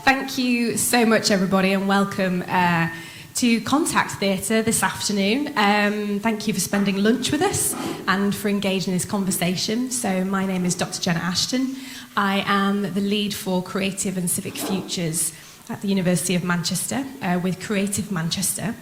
Thank you so much, everybody, and welcome to Contact Theatre this afternoon. Thank you for spending lunch with us and for engaging in this conversation. So my name is Dr. Jenna Ashton. I am the lead for Creative and Civic Futures at the University of Manchester with Creative Manchester.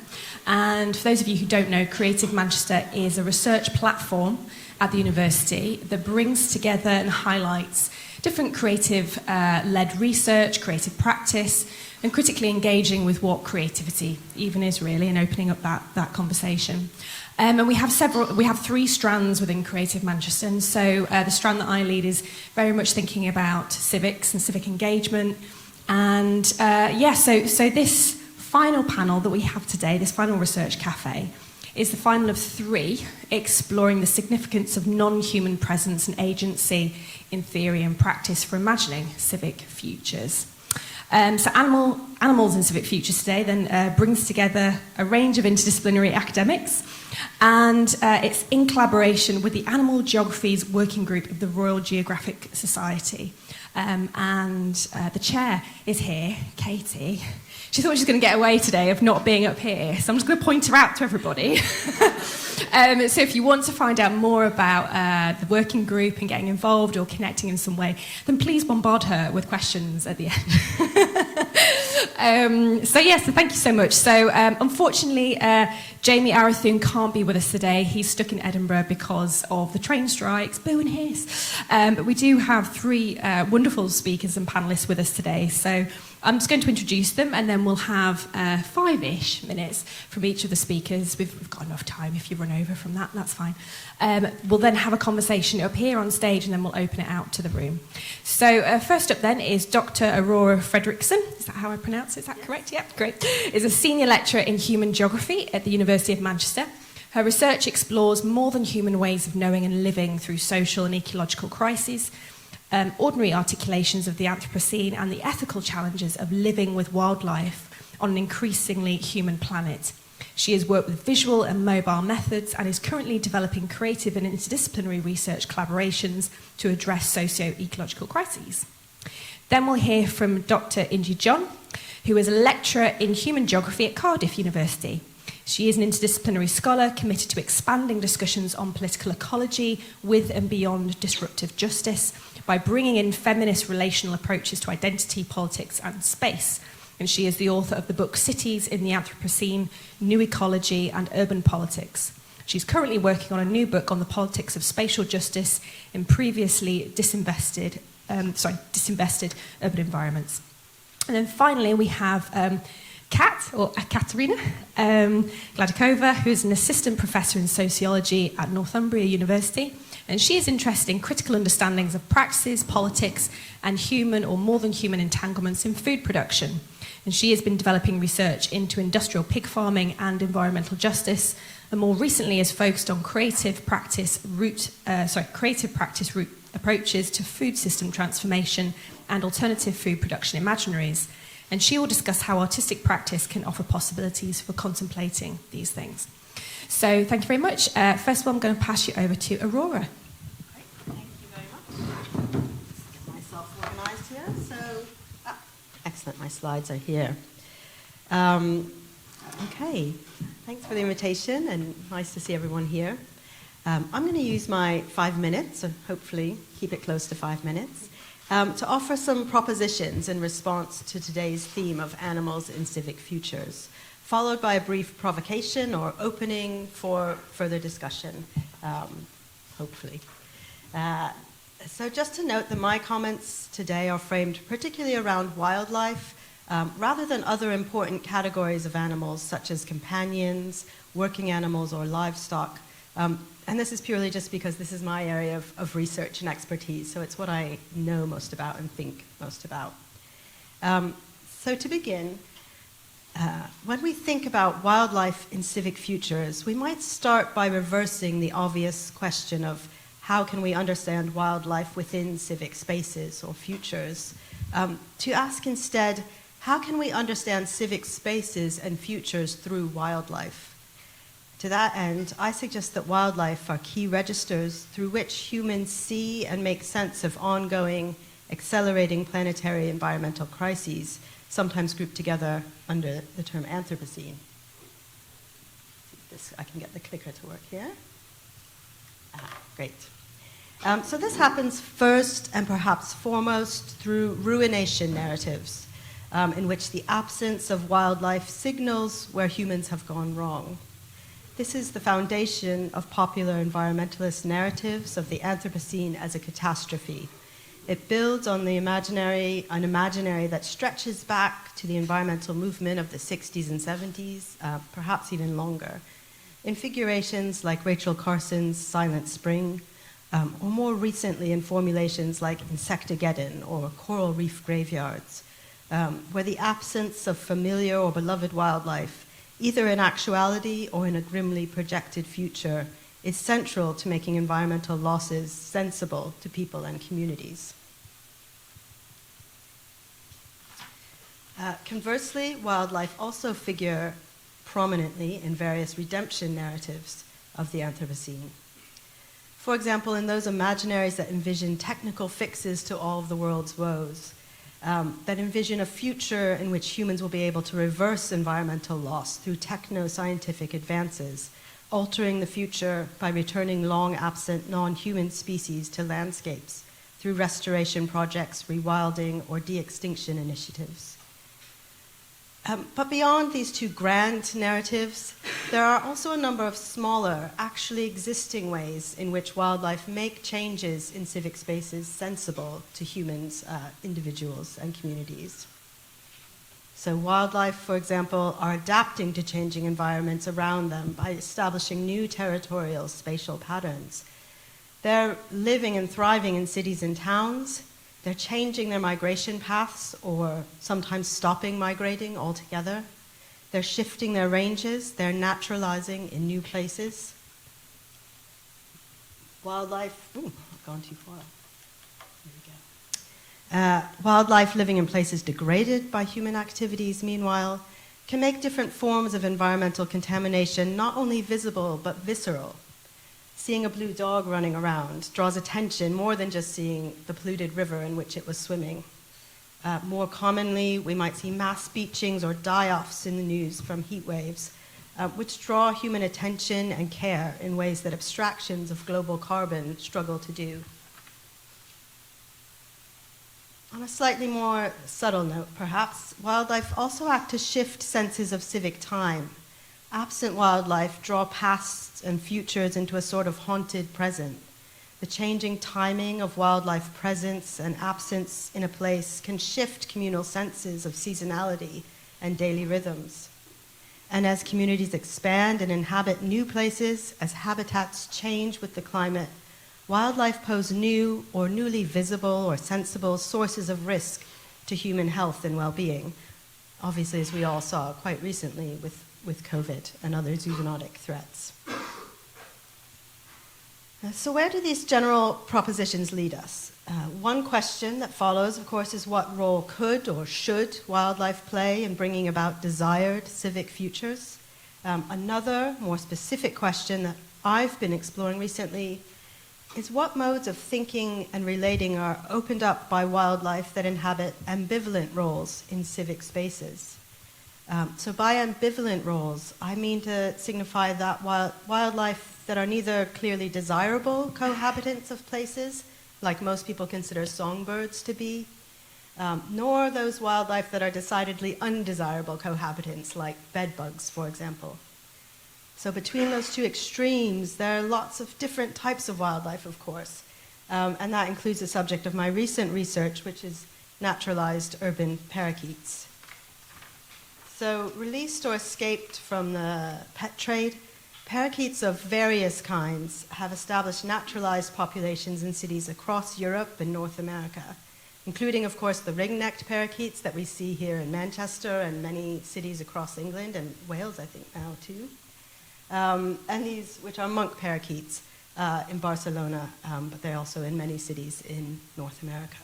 And for those of you who don't know, Creative Manchester is a research platform at the university that brings together and highlights different creative-led research, creative practice, and critically engaging with what creativity even is really, and opening up that conversation. And we have three strands within Creative Manchester. And so the strand that I lead is very much thinking about civics and civic engagement. And so this final panel that we have today, this final research cafe, is the final of three, exploring the significance of non-human presence and agency in theory and practice for imagining civic futures. So Animals in Civic Futures today then brings together a range of interdisciplinary academics, and it's in collaboration with the Animal Geographies Working Group of the Royal Geographical Society. And the chair is here, Katie. She thought she was going to get away today of not being up here, so I'm just going to point her out to everybody. So if you want to find out more about the working group and getting involved or connecting in some way, then please bombard her with questions at the end. So thank you so much. So unfortunately, Jamie Arathun can't be with us today. He's stuck in Edinburgh because of the train strikes, boo and hiss. But we do have three wonderful speakers and panellists with us today. So I'm just going to introduce them, and then we'll have 5-ish minutes from each of the speakers. We've got enough time. If you run over from that, that's fine. We'll then have a conversation up here on stage, and then we'll open it out to the room. So first up then is Dr. Aurora Fredrickson. Is that how I pronounce it? Is that correct? Yep, great. Is a senior lecturer in human geography at the University of Manchester. Her research explores more than human ways of knowing and living through social and ecological crises, ordinary articulations of the Anthropocene, and the ethical challenges of living with wildlife on an increasingly human planet. She has worked with visual and mobile methods and is currently developing creative and interdisciplinary research collaborations to address socio-ecological crises. Then we'll hear from Dr. Inji John, who is a lecturer in human geography at Cardiff University. She is an interdisciplinary scholar committed to expanding discussions on political ecology with and beyond disruptive justice by bringing in feminist relational approaches to identity, politics, and space. And she is the author of the book Cities in the Anthropocene, New Ecology and Urban Politics. She's currently working on a new book on the politics of spatial justice in previously disinvested urban environments. And then finally we have Katerina Gladikova, who is an assistant professor in sociology at Northumbria University, and she is interested in critical understandings of practices, politics, and human or more than human entanglements in food production. And she has been developing research into industrial pig farming and environmental justice, and more recently has focused on creative practice route approaches to food system transformation and alternative food production imaginaries. And she will discuss how artistic practice can offer possibilities for contemplating these things. So thank you very much. First of all, I'm going to pass you over to Aurora. Great. Thank you very much. Get myself organised here. Excellent, my slides are here. Okay, thanks for the invitation and nice to see everyone here. I'm going to use my 5 minutes, so hopefully keep it close to 5 minutes, to offer some propositions in response to today's theme of animals in civic futures, followed by a brief provocation or opening for further discussion, hopefully. So just to note that my comments today are framed particularly around wildlife, rather than other important categories of animals such as companions, working animals, or livestock. And this is purely just because this is my area of research and expertise, so it's what I know most about and think most about. So to begin, when we think about wildlife in civic futures, we might start by reversing the obvious question of how can we understand wildlife within civic spaces or futures, to ask instead, how can we understand civic spaces and futures through wildlife? To that end, I suggest that wildlife are key registers through which humans see and make sense of ongoing, accelerating planetary environmental crises, sometimes grouped together under the term Anthropocene. I can get the clicker to work here. Great. So this happens first and perhaps foremost through ruination narratives, in which the absence of wildlife signals where humans have gone wrong. This is the foundation of popular environmentalist narratives of the Anthropocene as a catastrophe. It builds on an imaginary that stretches back to the environmental movement of the 60s and 70s, perhaps even longer, in figurations like Rachel Carson's Silent Spring, or more recently in formulations like Insectageddon or coral reef graveyards, where the absence of familiar or beloved wildlife, either in actuality or in a grimly projected future, is central to making environmental losses sensible to people and communities. Conversely, wildlife also figure prominently in various redemption narratives of the Anthropocene. For example, in those imaginaries that envision technical fixes to all of the world's woes, that envision a future in which humans will be able to reverse environmental loss through techno-scientific advances, altering the future by returning long-absent non-human species to landscapes through restoration projects, rewilding, or de-extinction initiatives. But beyond these two grand narratives, there are also a number of smaller, actually existing ways in which wildlife make changes in civic spaces sensible to humans, individuals, and communities. So wildlife, for example, are adapting to changing environments around them by establishing new territorial spatial patterns. They're living and thriving in cities and towns. They're changing their migration paths or sometimes stopping migrating altogether. They're shifting their ranges. They're naturalizing in new places. Wildlife, I've gone too far. There we go. Wildlife living in places degraded by human activities, meanwhile, can make different forms of environmental contamination not only visible but visceral. Seeing a blue dog running around draws attention more than just seeing the polluted river in which it was swimming. More commonly, we might see mass beachings or die-offs in the news from heat waves, which draw human attention and care in ways that abstractions of global carbon struggle to do. On a slightly more subtle note, perhaps, wildlife also act to shift senses of civic time. Absent wildlife draw pasts and futures into a sort of haunted present. The changing timing of wildlife presence and absence in a place can shift communal senses of seasonality and daily rhythms. And as communities expand and inhabit new places, as habitats change with the climate, wildlife pose new or newly visible or sensible sources of risk to human health and well-being. Obviously, as we all saw quite recently with COVID and other zoonotic threats. So where do these general propositions lead us? One question that follows, of course, is what role could or should wildlife play in bringing about desired civic futures? Another, more specific question that I've been exploring recently is what modes of thinking and relating are opened up by wildlife that inhabit ambivalent roles in civic spaces? So by ambivalent roles, I mean to signify that wildlife that are neither clearly desirable cohabitants of places, like most people consider songbirds to be, nor those wildlife that are decidedly undesirable cohabitants, like bedbugs, for example. So between those two extremes, there are lots of different types of wildlife, of course, and that includes the subject of my recent research, which is naturalized urban parakeets. So released or escaped from the pet trade, parakeets of various kinds have established naturalized populations in cities across Europe and North America, including, of course, the ring-necked parakeets that we see here in Manchester and many cities across England and Wales, I think, now too. And these, which are monk parakeets in Barcelona, but they're also in many cities in North America.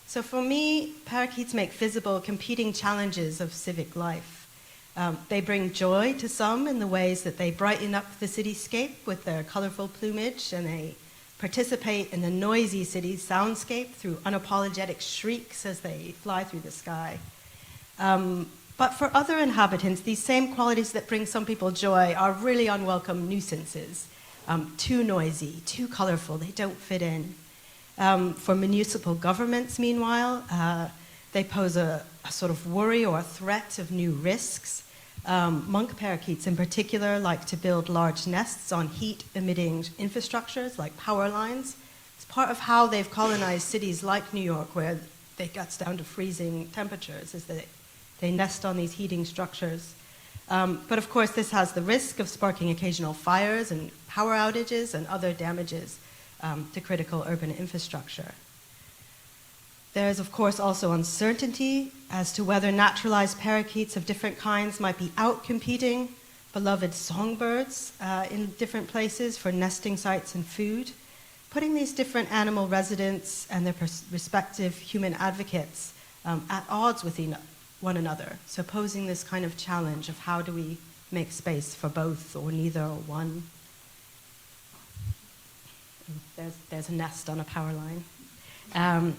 So for me, parakeets make visible competing challenges of civic life. They bring joy to some in the ways that they brighten up the cityscape with their colorful plumage, and they participate in the noisy city soundscape through unapologetic shrieks as they fly through the sky. But for other inhabitants, these same qualities that bring some people joy are really unwelcome nuisances. Too noisy, too colorful, they don't fit in. For municipal governments, meanwhile, they pose a sort of worry or a threat of new risks. Monk parakeets in particular like to build large nests on heat-emitting infrastructures like power lines. It's part of how they've colonized cities like New York, where it gets down to freezing temperatures, is that they nest on these heating structures. But of course, this has the risk of sparking occasional fires and power outages and other damages to critical urban infrastructure. There's, of course, also uncertainty as to whether naturalized parakeets of different kinds might be out-competing beloved songbirds in different places for nesting sites and food, putting these different animal residents and their respective human advocates at odds with one another. So posing this kind of challenge of how do we make space for both or neither or one. There's a nest on a power line.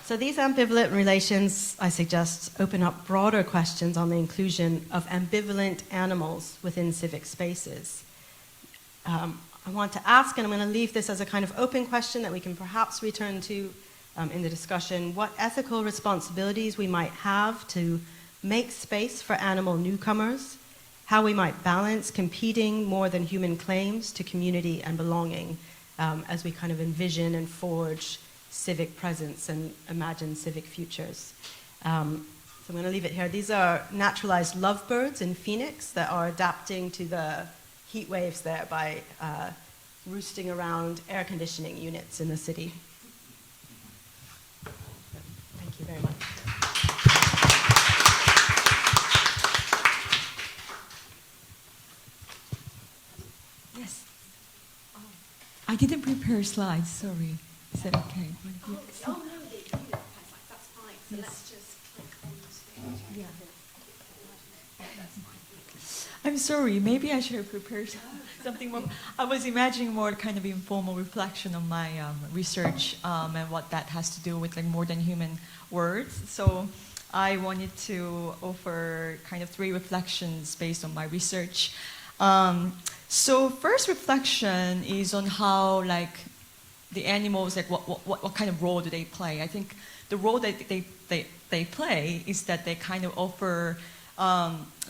So these ambivalent relations, I suggest, open up broader questions on the inclusion of ambivalent animals within civic spaces. I want to ask, and I'm going to leave this as a kind of open question that we can perhaps return to in the discussion, what ethical responsibilities we might have to make space for animal newcomers, how we might balance competing more than human claims to community and belonging as we kind of envision and forge civic presence and imagine civic futures. So I'm going to leave it here. These are naturalized lovebirds in Phoenix that are adapting to the heat waves there by roosting around air conditioning units in the city. Thank you very much. Yes. I didn't prepare slides, sorry. Is that okay? Oh, no, that's fine. So Yes. let's just click on the stage. Yeah. I'm sorry, maybe I should have prepared something more. I was imagining more kind of informal reflection on my research and what that has to do with like more than human words. So I wanted to offer kind of 3 reflections based on my research. So first reflection is on how like the animals, like what kind of role do they play? I think the role that they play is that they kind of offer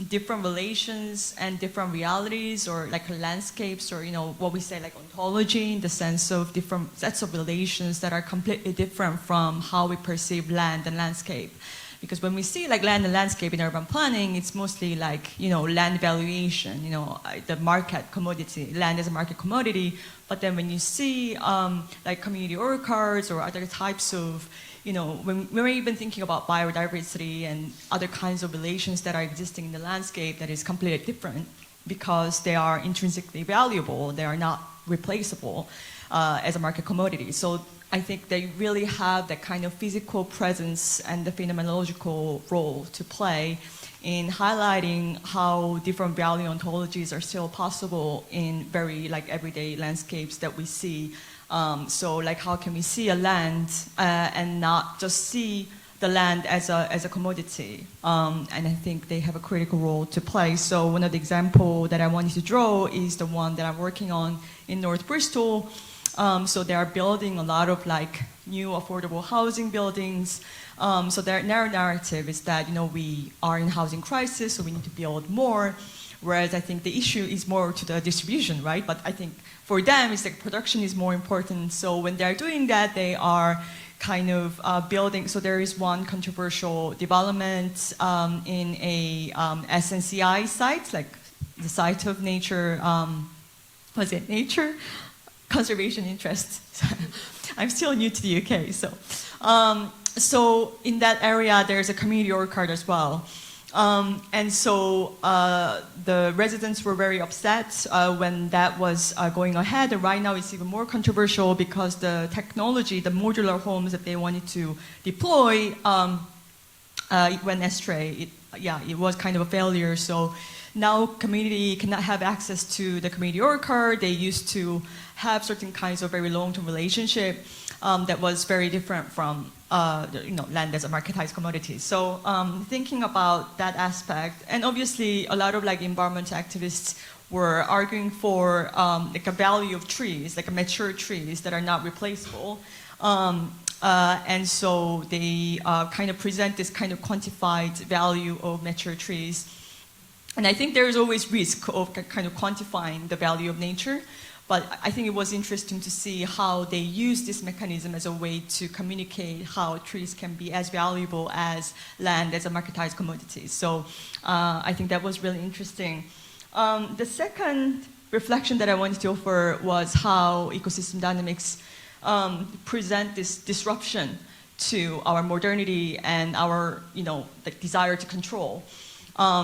different relations and different realities, or like landscapes, or what we say like ontology, in the sense of different sets of relations that are completely different from how we perceive land and landscape. Because when we see like land and landscape in urban planning, it's mostly like, land valuation, the market commodity, land as a market commodity. But then when you see like community orchards or other types of, when we're even thinking about biodiversity and other kinds of relations that are existing in the landscape, that is completely different because they are intrinsically valuable, they are not replaceable as a market commodity. So I think they really have that kind of physical presence and the phenomenological role to play in highlighting how different value ontologies are still possible in very like everyday landscapes that we see. So like how can we see a land and not just see the land as a commodity? And I think they have a critical role to play. So one of the examples that I wanted to draw is the one that I'm working on in North Bristol. So they are building a lot of like new affordable housing buildings. So their narrative is that, we are in housing crisis, so we need to build more. Whereas I think the issue is more to the distribution, right? But I think for them, it's like production is more important. So when they're doing that, they are kind of building. So there is one controversial development in a SNCI site, like the site of nature, nature conservation interest. I'm still new to the UK, so. So in that area, there's a community orchard as well. And so the residents were very upset when that was going ahead. And right now it's even more controversial because the technology, the modular homes that they wanted to deploy, it went astray. yeah, it was kind of a failure. So now community cannot have access to the community orchard. They used to have certain kinds of very long-term relationship that was very different from land as a marketized commodity. So thinking about that aspect, and obviously a lot of like environmental activists were arguing for like a value of trees, like a mature trees that are not replaceable. And so they kind of present this kind of quantified value of mature trees. And I think there is always risk of kind of quantifying the value of nature. But I think it was interesting to see how they use this mechanism as a way to communicate how trees can be as valuable as land as a marketized commodity. So I think that was really interesting. The second reflection that I wanted to offer was how ecosystem dynamics present this disruption to our modernity and our, the desire to control.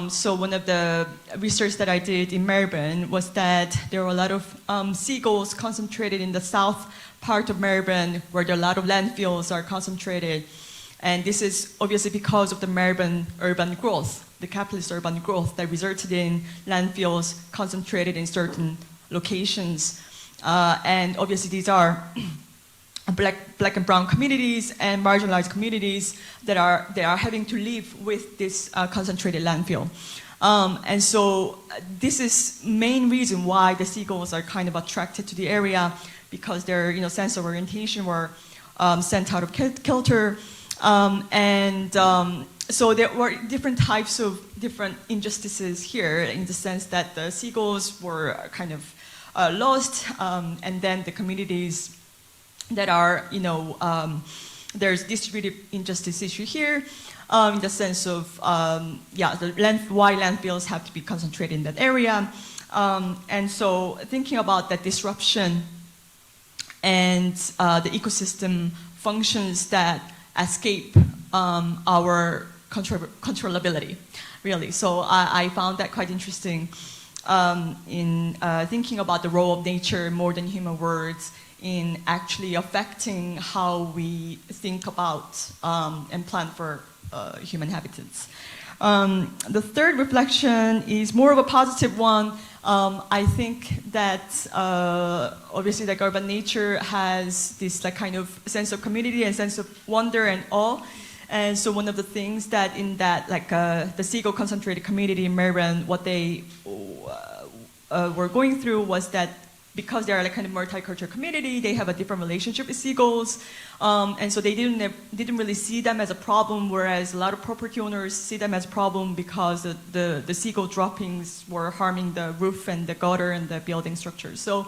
So one of the research that I did in Melbourne was that there were a lot of seagulls concentrated in the south part of Melbourne, where there are a lot of landfills are concentrated. And this is obviously because of the Melbourne urban growth, the capitalist urban growth that resulted in landfills concentrated in certain locations. And obviously these are black and brown communities and marginalized communities that are having to live with this concentrated landfill. And so this is main reason why the seagulls are kind of attracted to the area, because their sense of orientation were sent out of kilter. So there were different types of different injustices here, in the sense that the seagulls were kind of lost, and then the communities that are, there's distributive injustice issue here, in the sense of, why landfills have to be concentrated in that area. And so thinking about that disruption and the ecosystem functions that escape our controllability, really. So I found that quite interesting in thinking about the role of nature more than human words in actually affecting how we think about and plan for human habitats. The third reflection is more of a positive one. I think that obviously like urban nature has this like kind of sense of community and sense of wonder and awe. And so one of the things that in that like the seagull concentrated community in Melbourne, what they were going through was that because they are like kind of multicultural community, they have a different relationship with seagulls, and so they didn't really see them as a problem, whereas a lot of property owners see them as a problem because the seagull droppings were harming the roof and the gutter and the building structures. So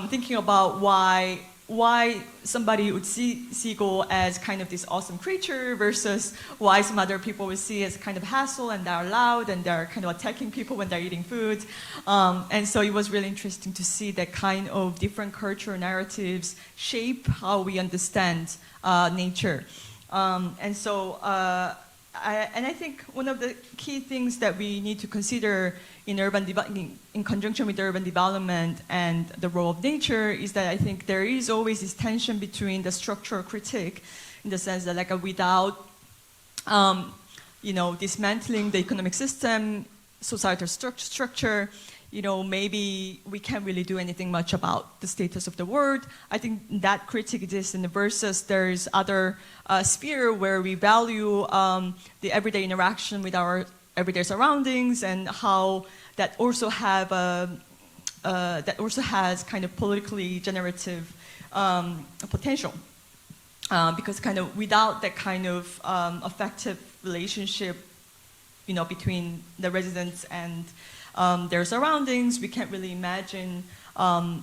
thinking about why somebody would see seagull as kind of this awesome creature versus why some other people would see as kind of hassle, and they're loud and they're kind of attacking people when they're eating food. And so it was really interesting to see that kind of different cultural narratives shape how we understand nature. And so I think one of the key things that we need to consider in in conjunction with urban development and the role of nature is that I think there is always this tension between the structural critique, in the sense that like without dismantling the economic system, societal structure, maybe we can't really do anything much about the status of the world. I think that critique exists, and versus there's other sphere where we value the everyday interaction with our everyday surroundings, and how that also have has kind of politically generative potential, because kind of without that kind of effective relationship, between the residents and their surroundings, we can't really imagine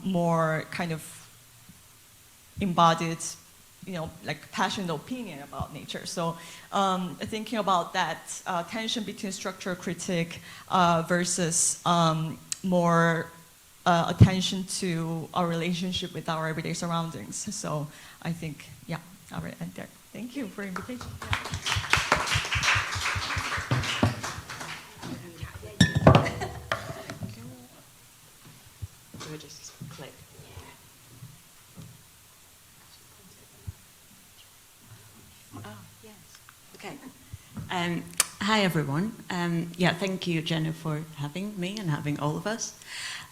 more kind of embodied, like passionate opinion about nature. So thinking about that tension between structural critique versus more attention to our relationship with our everyday surroundings. So I think, I'll end there. Thank you for the invitation. Just click. Oh, yes. Okay. Hi, everyone. Yeah, thank you, Jenna, for having me and having all of us.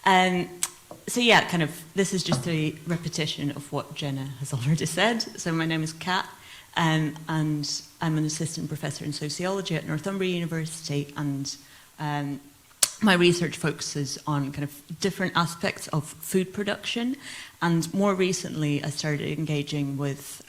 So yeah, this is just a repetition of what Jenna has already said. So my name is Kat, and I'm an assistant professor in sociology at Northumbria University, and my research focuses on kind of different aspects of food production, and more recently I started engaging with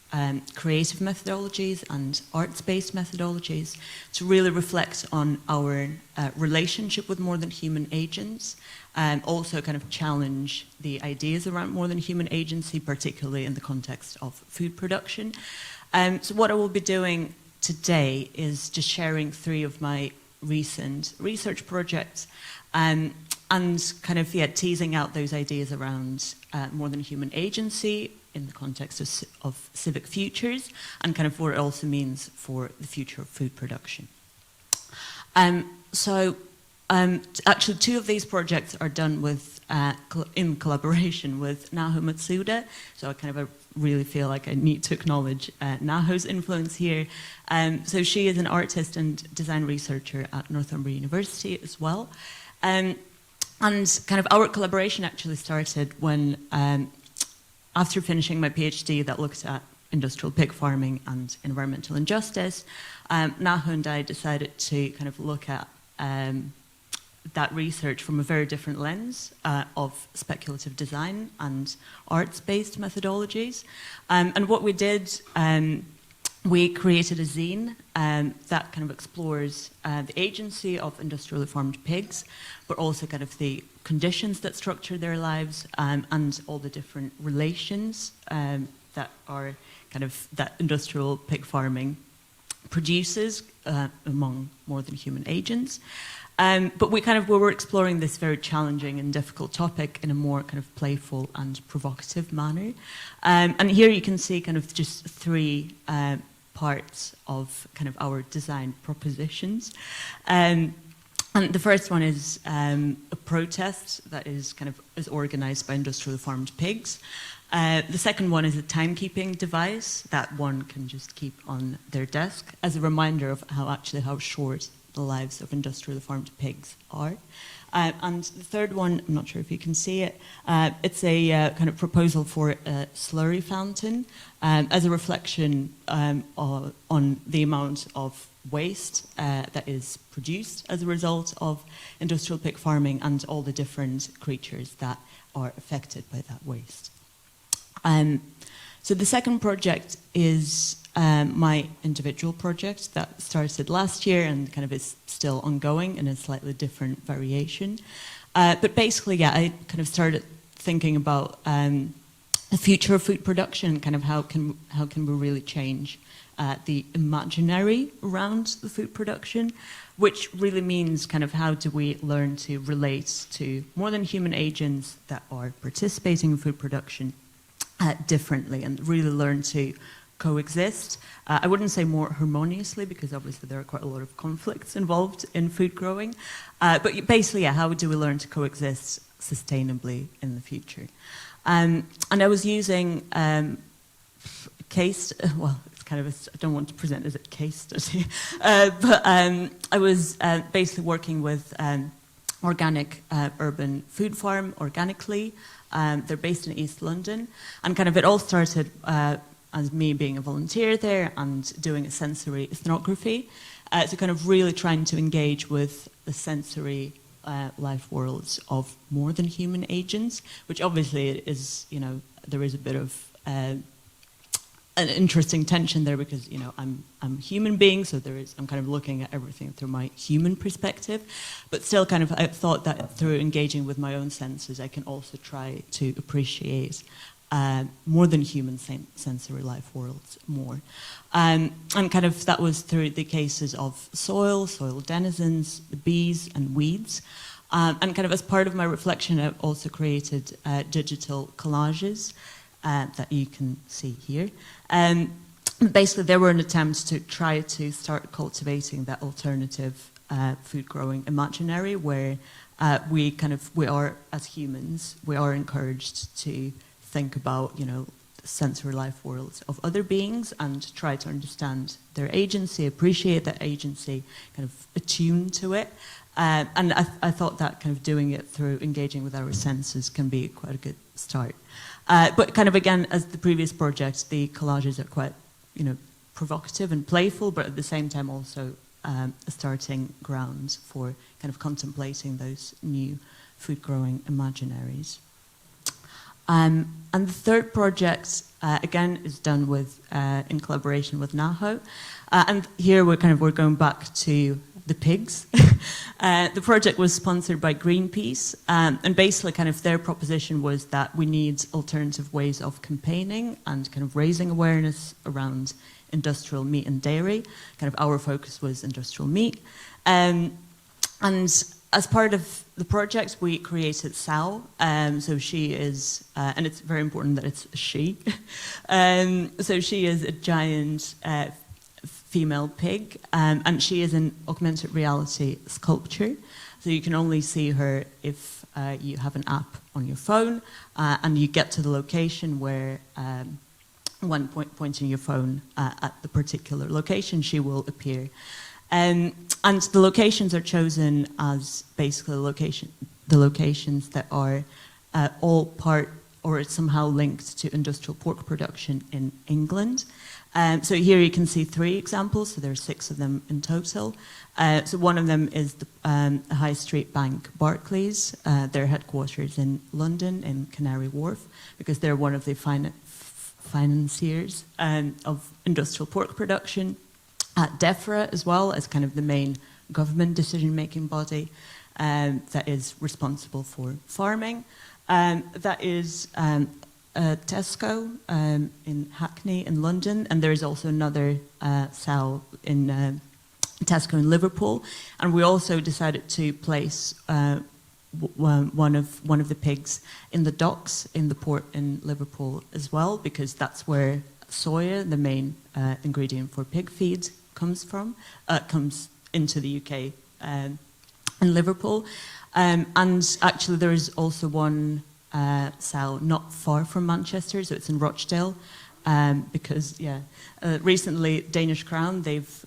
creative methodologies and arts-based methodologies to really reflect on our relationship with more than human agents, and also kind of challenge the ideas around more than human agency, particularly in the context of food production. So what I will be doing today is just sharing 3 of my recent research projects, and kind of teasing out those ideas around more than human agency in the context of Civic Futures, and kind of what it also means for the future of food production. Actually 2 of these projects are done with in collaboration with Naho Matsuda, so I really feel like I need to acknowledge Naho's influence here. So she is an artist and design researcher at Northumbria University as well. And kind of our collaboration actually started when, after finishing my PhD that looked at industrial pig farming and environmental injustice, Naho and I decided to kind of look at that research from a very different lens of speculative design and arts-based methodologies. And what we did, we created a zine that kind of explores the agency of industrially farmed pigs, but also kind of the conditions that structure their lives, and all the different relations that are kind of that industrial pig farming produces among more than human agents. But we were exploring this very challenging and difficult topic in a more kind of playful and provocative manner. And here you can see kind of just 3 parts of kind of our design propositions. And the first one is a protest that is organized by industrially farmed pigs. The second one is a timekeeping device that one can just keep on their desk as a reminder of how short the lives of industrially farmed pigs are. And the third one, I'm not sure if you can see it, it's a kind of proposal for a slurry fountain as a reflection on the amount of waste that is produced as a result of industrial pig farming and all the different creatures that are affected by that waste. So the second project is my individual project that started last year and kind of is still ongoing in a slightly different variation. But basically, I kind of started thinking about the future of food production, kind of how can we really change the imaginary around the food production, which really means kind of how do we learn to relate to more than human agents that are participating in food production differently, and really learn to coexist. I wouldn't say more harmoniously, because obviously there are quite a lot of conflicts involved in food growing. But basically, how do we learn to coexist sustainably in the future? And I was using case, well, it's kind of I don't want to present as a case study, but I was basically working with organic urban food farm, Organically. They're based in East London, and kind of it all started as me being a volunteer there and doing a sensory ethnography, so kind of really trying to engage with the sensory life worlds of more than human agents, which obviously is, there is a bit of an interesting tension there, because I'm a human being, so I'm kind of looking at everything through my human perspective, but still kind of I thought that through engaging with my own senses I can also try to appreciate more than human sensory life worlds more, and kind of that was through the cases of soil denizens, the bees and weeds, and kind of as part of my reflection I've also created digital collages that you can see here. Basically, they were an attempt to try to start cultivating that alternative food growing imaginary, where we are, as humans, we are encouraged to think about, the sensory life worlds of other beings and try to understand their agency, appreciate that agency, kind of attune to it. And I thought that kind of doing it through engaging with our senses can be quite a good start. But kind of again, as the previous projects, the collages are quite, provocative and playful, but at the same time also a starting ground for kind of contemplating those new food-growing imaginaries. And the third project, again, is done with in collaboration with NAHO. And here we're going back to the pigs. The project was sponsored by Greenpeace, and basically kind of their proposition was that we need alternative ways of campaigning and kind of raising awareness around industrial meat and dairy. Kind of our focus was industrial meat. And as part of the project, we created Sao. So she is, and it's very important that it's a she. So she is a giant female pig, and she is an augmented reality sculpture. So you can only see her if you have an app on your phone, and you get to the location where, when pointing your phone at the particular location, she will appear. And the locations are chosen as basically the locations that are all part or somehow linked to industrial pork production in England. So here you can see 3 examples, so there are 6 of them in total. So one of them is the High Street Bank Barclays, their headquarters in London, in Canary Wharf, because they're one of the financiers of industrial pork production. DEFRA as well as kind of the main government decision-making body that is responsible for farming. That is Tesco in Hackney in London, and there is also another Sao in Tesco in Liverpool. And we also decided to place one of the pigs in the docks in the port in Liverpool as well, because that's where soya, the main ingredient for pig feed, comes into the UK in Liverpool. And actually there is also one Sao not far from Manchester, so it's in Rochdale, because recently Danish Crown, they've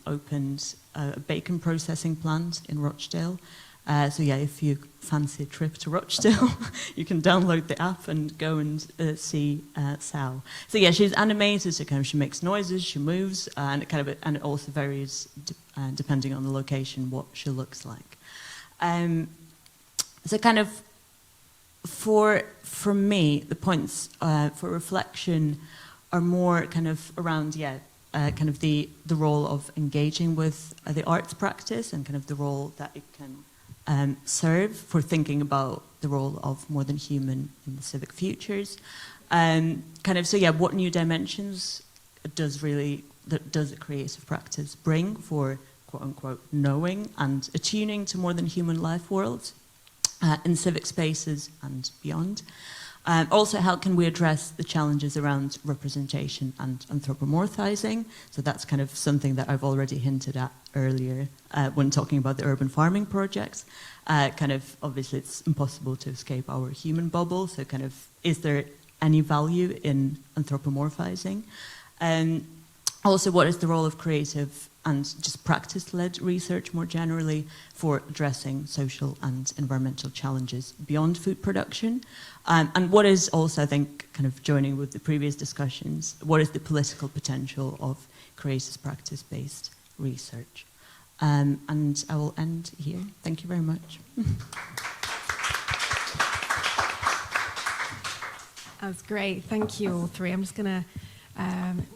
opened a bacon processing plant in Rochdale. So yeah, if you fancy a trip to Rochdale, you can download the app and go and see Sao. So yeah, she's animated, so kind of she makes noises, she moves, and it also varies depending on the location what she looks like. So kind of for me, the points for reflection are more kind of around kind of the role of engaging with the arts practice and kind of the role that it can serve for thinking about the role of more than human in the civic futures. What new dimensions does a creative practice bring for quote unquote knowing and attuning to more than human life worlds in civic spaces and beyond? Also, how can we address the challenges around representation and anthropomorphizing? So that's kind of something that I've already hinted at earlier when talking about the urban farming projects. Obviously it's impossible to escape our human bubble, so kind of is there any value in anthropomorphizing? Also, what is the role of creative and just practice-led research more generally for addressing social and environmental challenges beyond food production? And what is also, I think, kind of joining with the previous discussions, what is the political potential of creative practice-based research? And I will end here. Thank you very much. That was great. Thank you, all 3. I'm just going to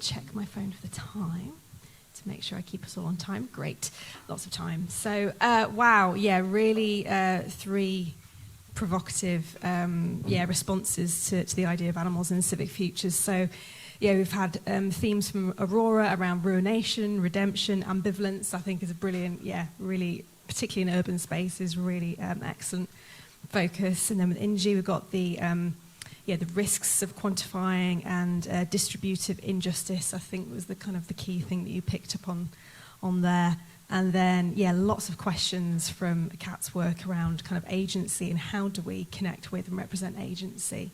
check my phone for the time to make sure I keep us all on time. Great. Lots of time. So, wow, really 3 provocative responses to the idea of animals in civic futures. So, we've had themes from Aurora around ruination, redemption, ambivalence. I think is a brilliant, really, particularly in urban spaces, really excellent focus. And then with Inji, we've got the risks of quantifying and distributive injustice, I think was the kind of the key thing that you picked up on there. And then, lots of questions from Kat's work around kind of agency and how do we connect with and represent agency.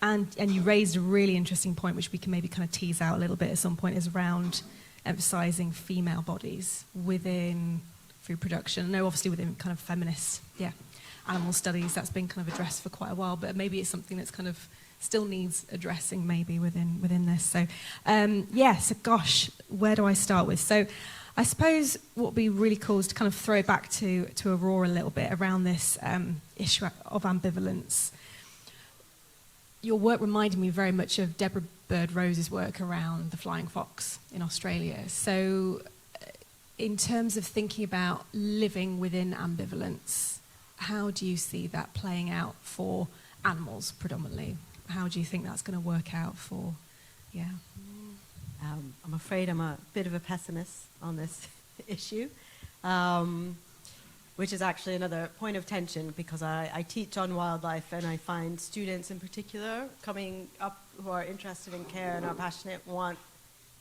And you raised a really interesting point, which we can maybe kind of tease out a little bit at some point, is around emphasising female bodies within food production. I know obviously within kind of feminist, animal studies, that's been kind of addressed for quite a while, but maybe it's something that's kind of still needs addressing maybe within this. So, so gosh, where do I start with? So I suppose what would be really cool is to kind of throw back to Aurora a little bit around this issue of ambivalence. Your work reminded me very much of Deborah Bird Rose's work around the flying fox in Australia. So in terms of thinking about living within ambivalence, how do you see that playing out for animals predominantly? How do you think that's going to work out for, I'm afraid I'm a bit of a pessimist on this issue, which is actually another point of tension, because I teach on wildlife, and I find students in particular coming up who are interested in care and are passionate want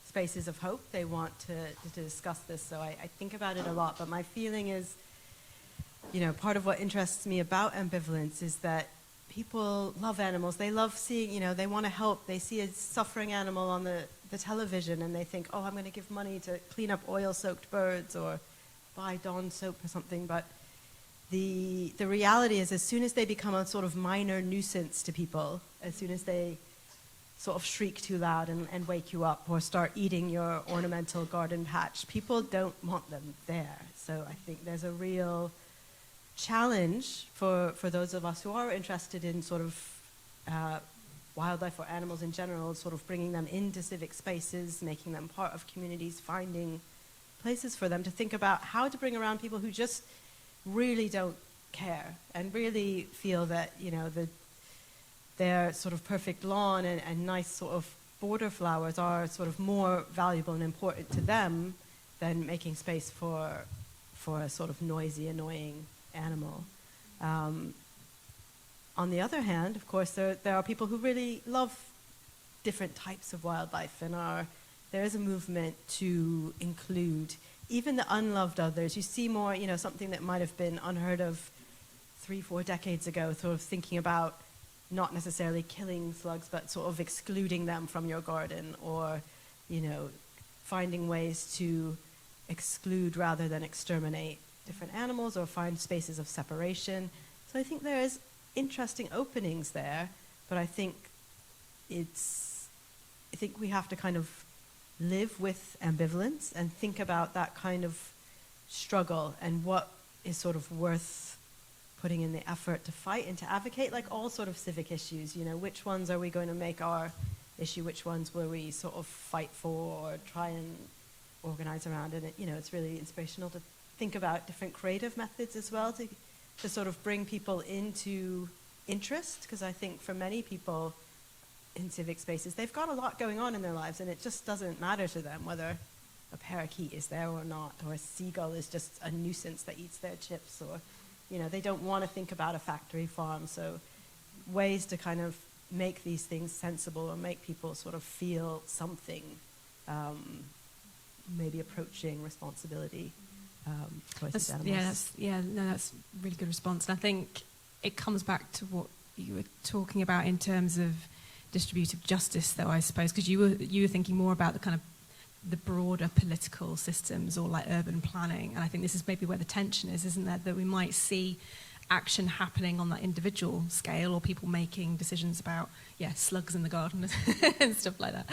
spaces of hope. They want to discuss this, so I think about it a lot. But my feeling is, part of what interests me about ambivalence is that people love animals. They love seeing, they want to help. They see a suffering animal on the television and they think, oh, I'm going to give money to clean up oil-soaked birds or buy Dawn soap or something. But the reality is, as soon as they become a sort of minor nuisance to people, as soon as they sort of shriek too loud and wake you up or start eating your ornamental garden patch, people don't want them there. So I think there's a real challenge for those of us who are interested in sort of wildlife or animals in general, sort of bringing them into civic spaces, making them part of communities, finding places for them to think about how to bring around people who just really don't care and really feel that, their sort of perfect lawn and nice sort of border flowers are sort of more valuable and important to them than making space for a sort of noisy, annoying animal. On the other hand, of course, there are people who really love different types of wildlife, and there is a movement to include even the unloved others. You see more, something that might have been unheard of 3-4 decades ago, sort of thinking about not necessarily killing slugs, but sort of excluding them from your garden, or, finding ways to exclude rather than exterminate different animals, or find spaces of separation. So I think there is interesting openings there, but I think we have to kind of live with ambivalence and think about that kind of struggle and what is sort of worth putting in the effort to fight and to advocate, like all sort of civic issues. Which ones are we going to make our issue? Which ones will we sort of fight for or try and organize around? And it's really inspirational to think about different creative methods as well to sort of bring people into interest, because I think for many people in civic spaces, they've got a lot going on in their lives, and it just doesn't matter to them whether a parakeet is there or not, or a seagull is just a nuisance that eats their chips, or they don't want to think about a factory farm. So ways to kind of make these things sensible or make people sort of feel something, maybe approaching responsibility. That's a really good response. And I think it comes back to what you were talking about in terms of distributive justice, though, I suppose, because you were thinking more about the kind of the broader political systems, or like urban planning. And I think this is maybe where the tension is, isn't there? That we might see action happening on that individual scale, or people making decisions about, slugs in the garden and stuff like that.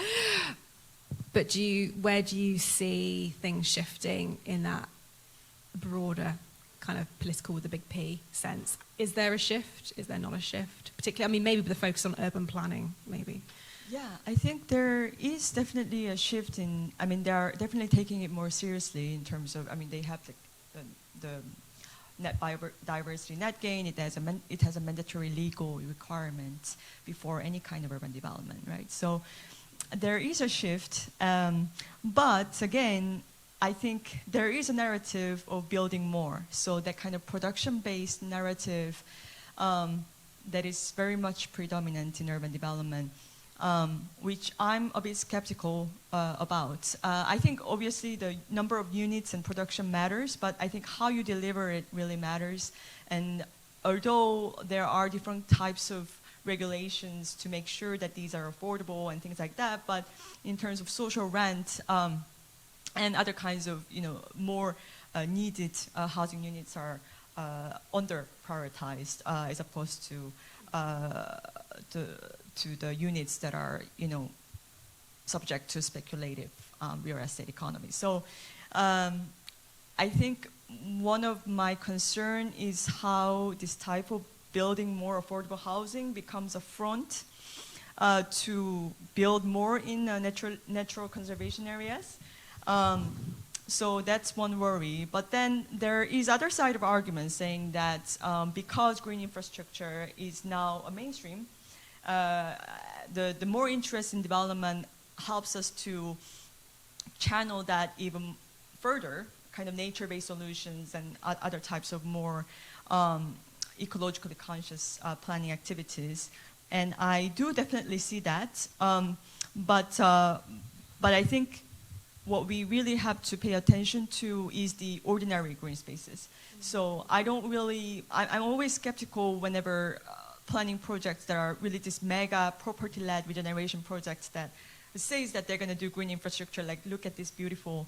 But where do you see things shifting in that broader kind of political with a big P sense? Is there a shift? Is there not a shift? Particularly, maybe with the focus on urban planning, maybe. Yeah, I think there is definitely a shift in, they are definitely taking it more seriously in terms of, they have the net biodiversity net gain. It has a mandatory legal requirement before any kind of urban development, right? So there is a shift, but again, I think there is a narrative of building more. So that kind of production-based narrative that is very much predominant in urban development, which I'm a bit skeptical about. I think obviously the number of units and production matters, but I think how you deliver it really matters. And although there are different types of regulations to make sure that these are affordable and things like that. But in terms of social rent and other kinds of, more needed housing units are under prioritized as opposed to the units that are, subject to speculative real estate economy. So I think one of my concern is how this type of building more affordable housing becomes a front to build more in natural conservation areas. So that's one worry. But then there is other side of argument saying that because green infrastructure is now a mainstream, the more interest in development helps us to channel that even further, kind of nature-based solutions and other types of more ecologically conscious planning activities. And I do definitely see that. But I think what we really have to pay attention to is the ordinary green spaces. So I'm always skeptical whenever planning projects that are really this mega property-led regeneration projects that says that they're going to do green infrastructure, like look at these beautiful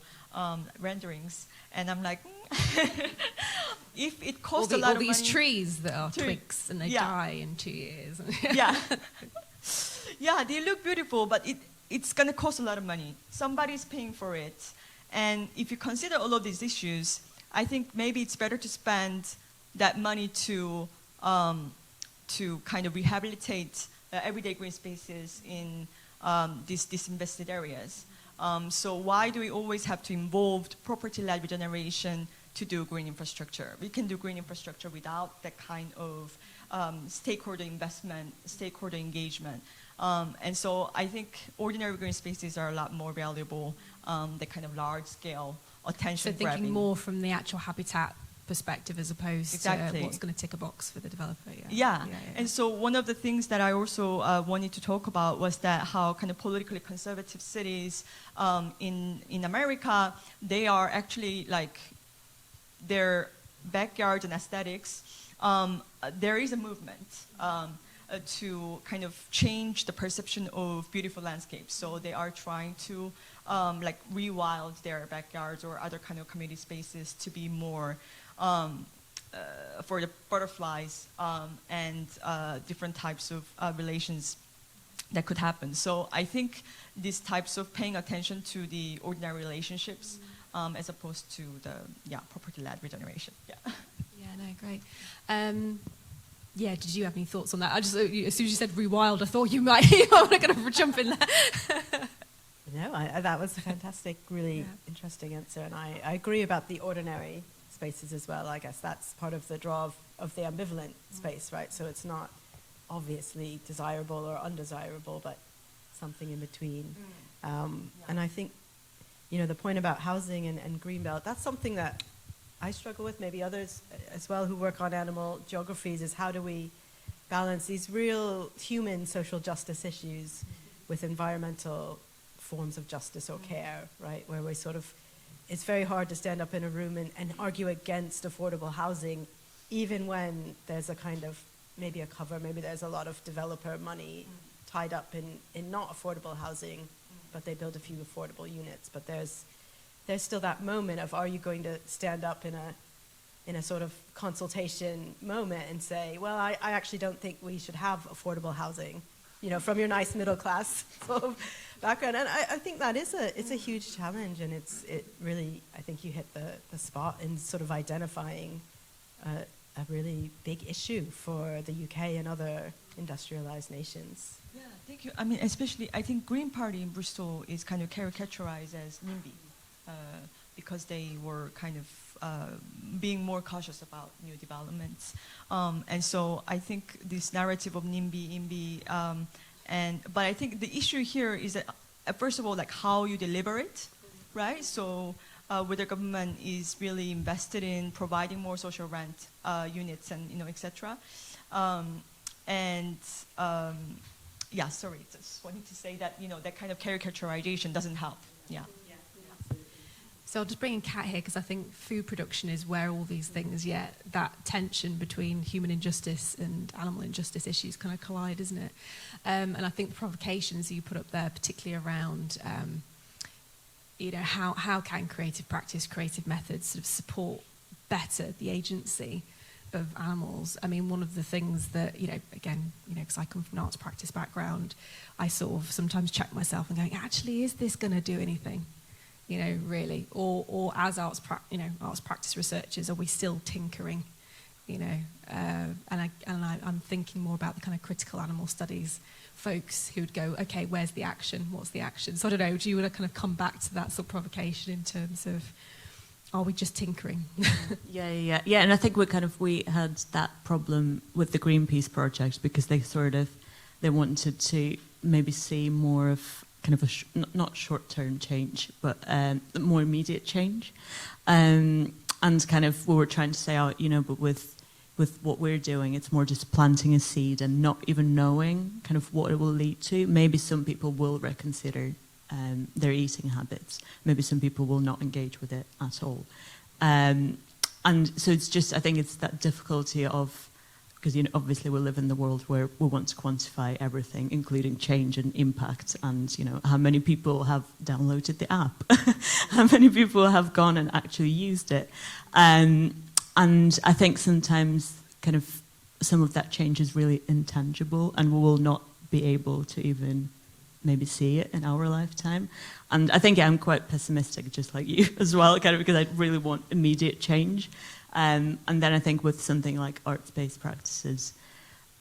renderings. And I'm like, if it costs a lot of money. All these trees that are twigs and they die in 2 years. Yeah, they look beautiful, but it's going to cost a lot of money. Somebody's paying for it. And if you consider all of these issues, I think maybe it's better to spend that money to kind of rehabilitate everyday green spaces in these disinvested areas. So why do we always have to involve property-led regeneration to do green infrastructure? We can do green infrastructure without that kind of stakeholder investment, stakeholder engagement. And so I think ordinary green spaces are a lot more valuable than kind of large-scale attention grabbing. So thinking more from the actual habitat perspective as opposed to what's going to tick a box for the developer. Yeah. And so one of the things that I also wanted to talk about was that how kind of politically conservative cities in America, they are actually like their backyards and aesthetics. There is a movement to kind of change the perception of beautiful landscapes. So they are trying to like rewild their backyards or other kind of community spaces to be more for the butterflies and different types of relations that could happen. So I think these types of paying attention to the ordinary relationships as opposed to the property-led regeneration. Yeah, no, great. Did you have any thoughts on that? I just, as soon as you said rewild, I thought you might want to kind of jump in there. No, that was a fantastic, really interesting answer. And I agree about the ordinary spaces as well. I guess that's part of the draw of the ambivalent space, right? So it's not obviously desirable or undesirable, but something in between. And I think, the point about housing and greenbelt, that's something that I struggle with, maybe others as well who work on animal geographies, is how do we balance these real human social justice issues with environmental forms of justice or care, right? Where we sort of, it's very hard to stand up in a room and argue against affordable housing, even when there's a kind of, maybe a cover, maybe there's a lot of developer money tied up in not affordable housing, but they build a few affordable units. But there's still that moment of, are you going to stand up in a sort of consultation moment and say, well, I actually don't think we should have affordable housing, from your nice middle class sort of background. And I think that it's a huge challenge, and it really, I think you hit the spot in sort of identifying a really big issue for the UK and other industrialized nations. Yeah, thank you. I mean, especially, I think Green Party in Bristol is kind of caricaturized as NIMBY. Because they were kind of being more cautious about new developments. And so I think this narrative of NIMBY, but I think the issue here is that, first of all, like how you deliver it, right? So whether government is really invested in providing more social rent units and, et cetera. Just wanted to say that, that kind of caricaturization doesn't help. Yeah. So I'll just bring in Kat here because I think food production is where all these things, that tension between human injustice and animal injustice issues kind of collide, isn't it? And I think the provocations you put up there, particularly around, how can creative practice, creative methods sort of support better the agency of animals? I mean, one of the things that, again, because I come from an arts practice background, I sort of sometimes check myself and going, actually, is this going to do anything? Really, or as arts practice researchers, are we still tinkering? And I'm thinking more about the kind of critical animal studies folks who'd go, okay, where's the action? What's the action? So I don't know. Do you want to kind of come back to that sort of provocation in terms of, are we just tinkering? Yeah. And I think we had that problem with the Greenpeace project because they wanted to maybe see more of kind of not short-term change, but more immediate change. And kind of we were trying to say, but with what we're doing, it's more just planting a seed and not even knowing kind of what it will lead to. Maybe some people will reconsider their eating habits. Maybe some people will not engage with it at all. And so it's just, I think it's that difficulty of, because obviously we live in the world where we want to quantify everything, including change and impact, and how many people have downloaded the app, how many people have gone and actually used it, and I think sometimes kind of some of that change is really intangible, and we will not be able to even maybe see it in our lifetime. And I think I'm quite pessimistic, just like you as well, kind of because I really want immediate change. And then I think with something like arts-based practices,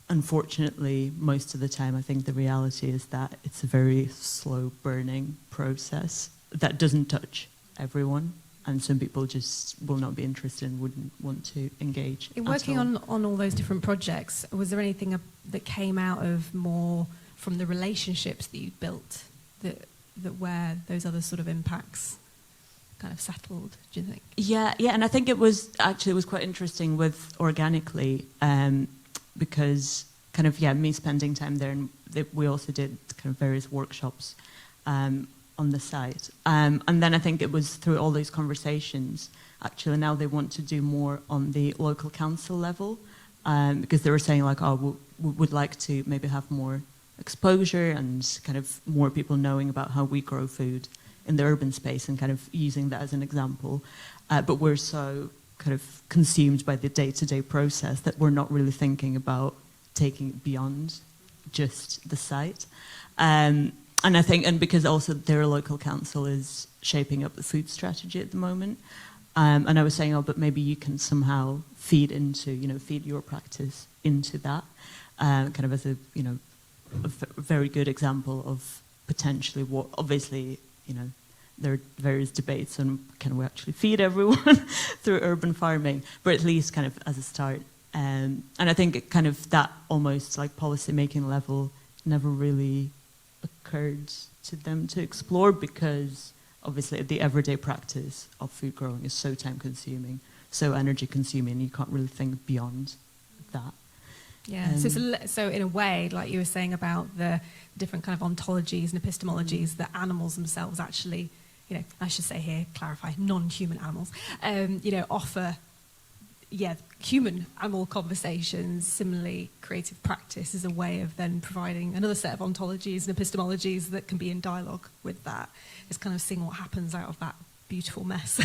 unfortunately, most of the time, I think the reality is that it's a very slow-burning process that doesn't touch everyone, and some people just will not be interested and wouldn't want to engage. In working on all those different projects, was there anything that came out of more from the relationships that you built that where those other sort of impacts kind of settled, do you think? Yeah, and I think it was quite interesting with Organically, because kind of, me spending time there, and we also did kind of various workshops on the site. And then I think it was through all these conversations, actually now they want to do more on the local council level, because they were saying like, we would like to maybe have more exposure and kind of more people knowing about how we grow food in the urban space and kind of using that as an example. But we're so kind of consumed by the day-to-day process that we're not really thinking about taking it beyond just the site. And I think, and because also their local council is shaping up the food strategy at the moment. And I was saying, but maybe you can somehow feed your practice into that, kind of as a very good example of potentially what, obviously, there are various debates on can we actually feed everyone through urban farming, but at least kind of as a start. And I think it kind of that almost like policy making level never really occurred to them to explore, because obviously the everyday practice of food growing is so time consuming, so energy consuming, you can't really think beyond that. Yeah, so in a way, like you were saying about the different kind of ontologies and epistemologies that animals themselves actually, I should say here, clarify, non-human animals, offer, human-animal conversations. Similarly, creative practice is a way of then providing another set of ontologies and epistemologies that can be in dialogue with that. It's kind of seeing what happens out of that beautiful mess.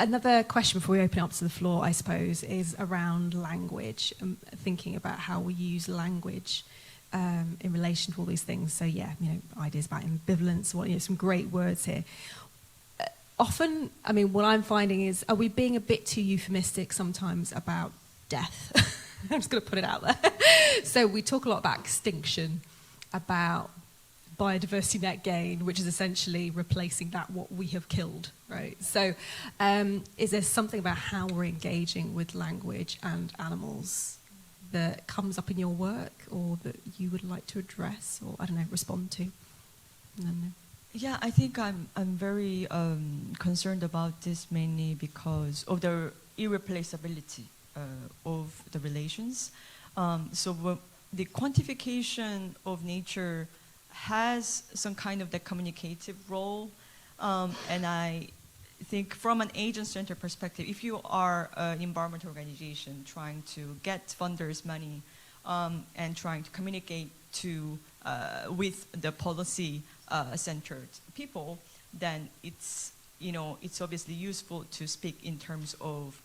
Another question before we open up to the floor, I suppose, is around language, and thinking about how we use language in relation to all these things. So ideas about ambivalence, some great words here. Often, what I'm finding is, are we being a bit too euphemistic sometimes about death? I'm just going to put it out there. So we talk a lot about extinction, about biodiversity net gain, which is essentially replacing what we have killed, right? So is there something about how we're engaging with language and animals that comes up in your work, or that you would like to address, or, respond to? Yeah, I think I'm very concerned about this mainly because of the irreplaceability of the relations. So the quantification of nature has some kind of the communicative role, and I think from an agent-centered perspective, if you are an environmental organization trying to get funders' money and trying to communicate with the policy-centered people, then it's obviously useful to speak in terms of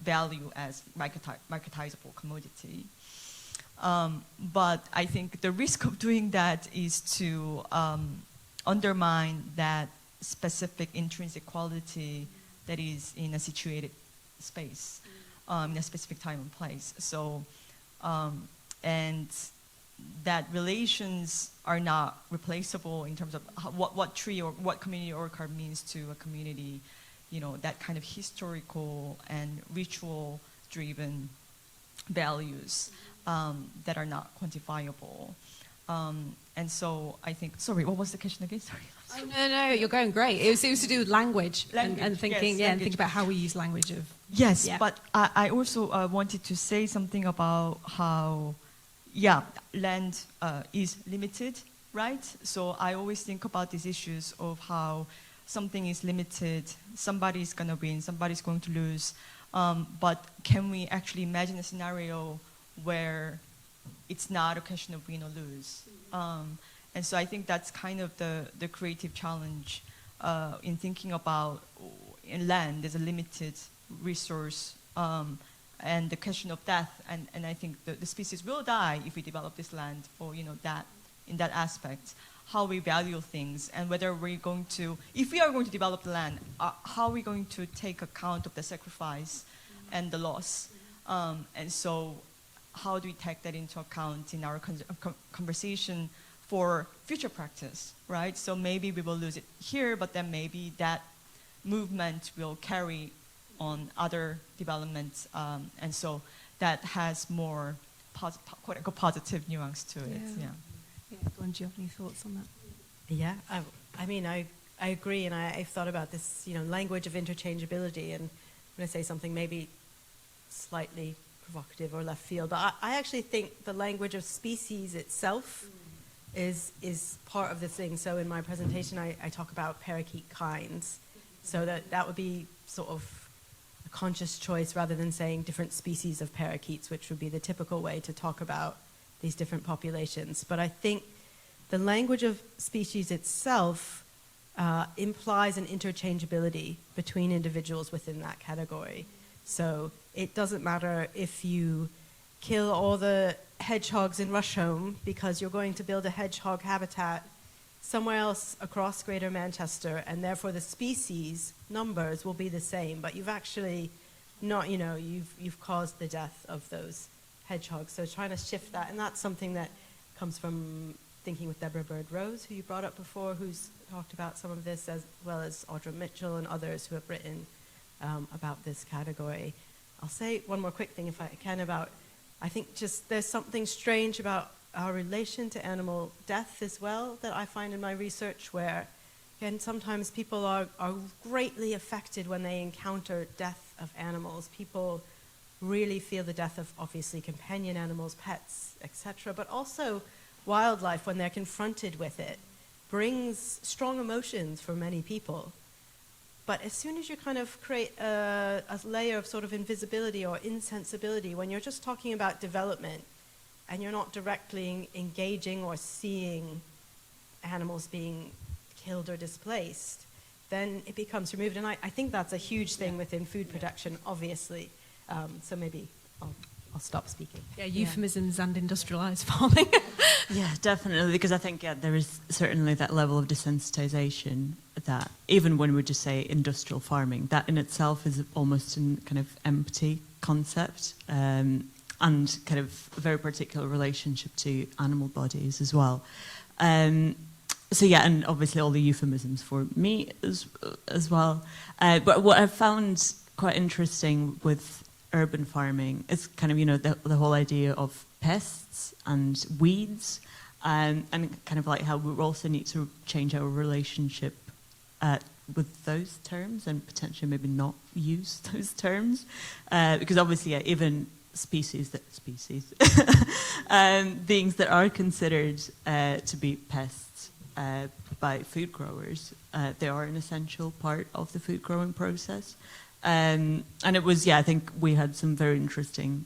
value as marketizable commodity. But I think the risk of doing that is to undermine that specific intrinsic quality that is in a situated space, in a specific time and place. So, and that relations are not replaceable in terms of what tree or what community org card means to a community, that kind of historical and ritual-driven values that are not quantifiable. And so I think, sorry, what was the question again? Sorry. Oh, no, you're going great. It was to do with language and thinking, yes, and think about how we use language. Yes, yeah. But I also wanted to say something about how, land is limited, right? So I always think about these issues of how something is limited, somebody's going to win, somebody's going to lose. But can we actually imagine a scenario where it's not a question of win or lose? And so I think that's kind of the creative challenge in thinking about in land as a limited resource, and the question of death. And I think the species will die if we develop this land, or that in that aspect, how we value things, and whether we're going to, if we are going to develop the land, how are we going to take account of the sacrifice and the loss? And so how do we take that into account in our conversation for future practice, right? So maybe we will lose it here, but then maybe that movement will carry on other developments, and so that has more quote-unquote positive nuance to it. Yeah. Gwen, do you have any thoughts on that? Yeah, I mean, I agree, and I've thought about this, language of interchangeability, and I'm going to say something maybe slightly provocative or left field, but I actually think the language of species itself is part of the thing. So in my presentation, I talk about parakeet kinds, so that would be sort of a conscious choice rather than saying different species of parakeets, which would be the typical way to talk about these different populations. But I think the language of species itself implies an interchangeability between individuals within that category. So it doesn't matter if you kill all the hedgehogs in Rusholme because you're going to build a hedgehog habitat somewhere else across Greater Manchester, and therefore the species numbers will be the same, but you've actually not, you've caused the death of those hedgehogs. So trying to shift that, and that's something that comes from thinking with Deborah Bird-Rose, who you brought up before, who's talked about some of this, as well as Audra Mitchell and others who have written about this category. I'll say one more quick thing, if I can, about, I think just there's something strange about our relation to animal death as well that I find in my research, where, again, sometimes people are greatly affected when they encounter death of animals. People really feel the death of, obviously, companion animals, pets, etc., but also wildlife, when they're confronted with it, brings strong emotions for many people. But as soon as you kind of create a layer of sort of invisibility or insensibility, when you're just talking about development and you're not directly engaging or seeing animals being killed or displaced, then it becomes removed. And I think that's a huge thing within food production, obviously. So maybe I'll stop speaking. Yeah, euphemisms and industrialized farming. Yeah, definitely, because I think there is certainly that level of desensitization that even when we just say industrial farming, that in itself is almost a kind of empty concept, and kind of a very particular relationship to animal bodies as well. So yeah, and obviously all the euphemisms for meat as well. But what I've found quite interesting with urban farming is kind of, the whole idea of pests and weeds, and kind of like how we also need to change our relationship with those terms and potentially maybe not use those terms. Because obviously, even beings that are considered to be pests by food growers. They are an essential part of the food growing process. And it was, I think we had some very interesting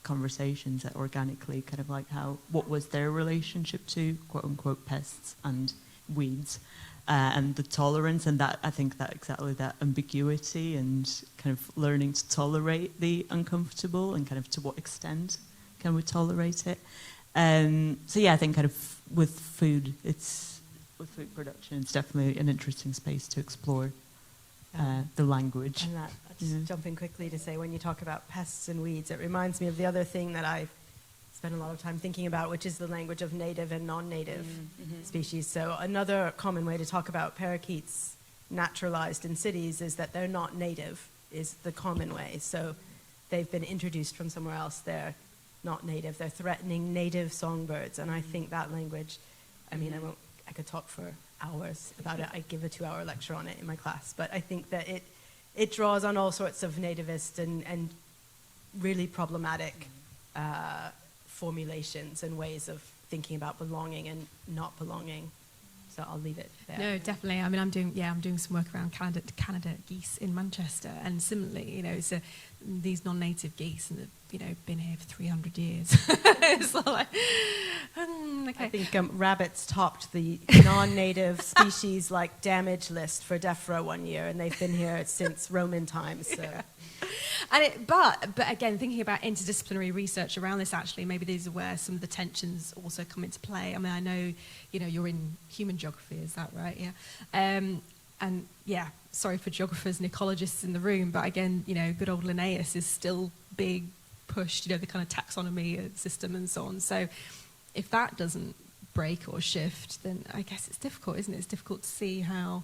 conversations that organically kind of like what was their relationship to quote unquote pests and weeds, and the tolerance, and that I think that exactly that ambiguity and kind of learning to tolerate the uncomfortable and kind of to what extent can we tolerate it. So I think kind of with food production, it's definitely an interesting space to explore the language. And that, just jumping quickly to say, when you talk about pests and weeds, it reminds me of the other thing that I've spent a lot of time thinking about, which is the language of native and non-native species. So another common way to talk about parakeets naturalized in cities is that they're not native, is the common way. So they've been introduced from somewhere else. They're not native. They're threatening native songbirds. And I think that language, I mean, I could talk for hours about it. I give a 2-hour lecture on it in my class. But I think that it draws on all sorts of nativist and really problematic formulations and ways of thinking about belonging and not belonging. So I'll leave it there. No, definitely. I mean, I'm doing some work around Canada geese in Manchester, and similarly, so these non-native geese, and they've been here for 300 years. It's like, okay. I think rabbits topped the non-native species damage list for DEFRA one year, and they've been here since Roman times. So. Yeah. And but again, thinking about interdisciplinary research around this, actually, maybe these are where some of the tensions also come into play. I mean, I know, you're in human geography, is that right? Yeah. And yeah, sorry for geographers and ecologists in the room, but again, good old Linnaeus is still being pushed, the kind of taxonomy system and so on. So if that doesn't break or shift, then I guess it's difficult, isn't it? It's difficult to see how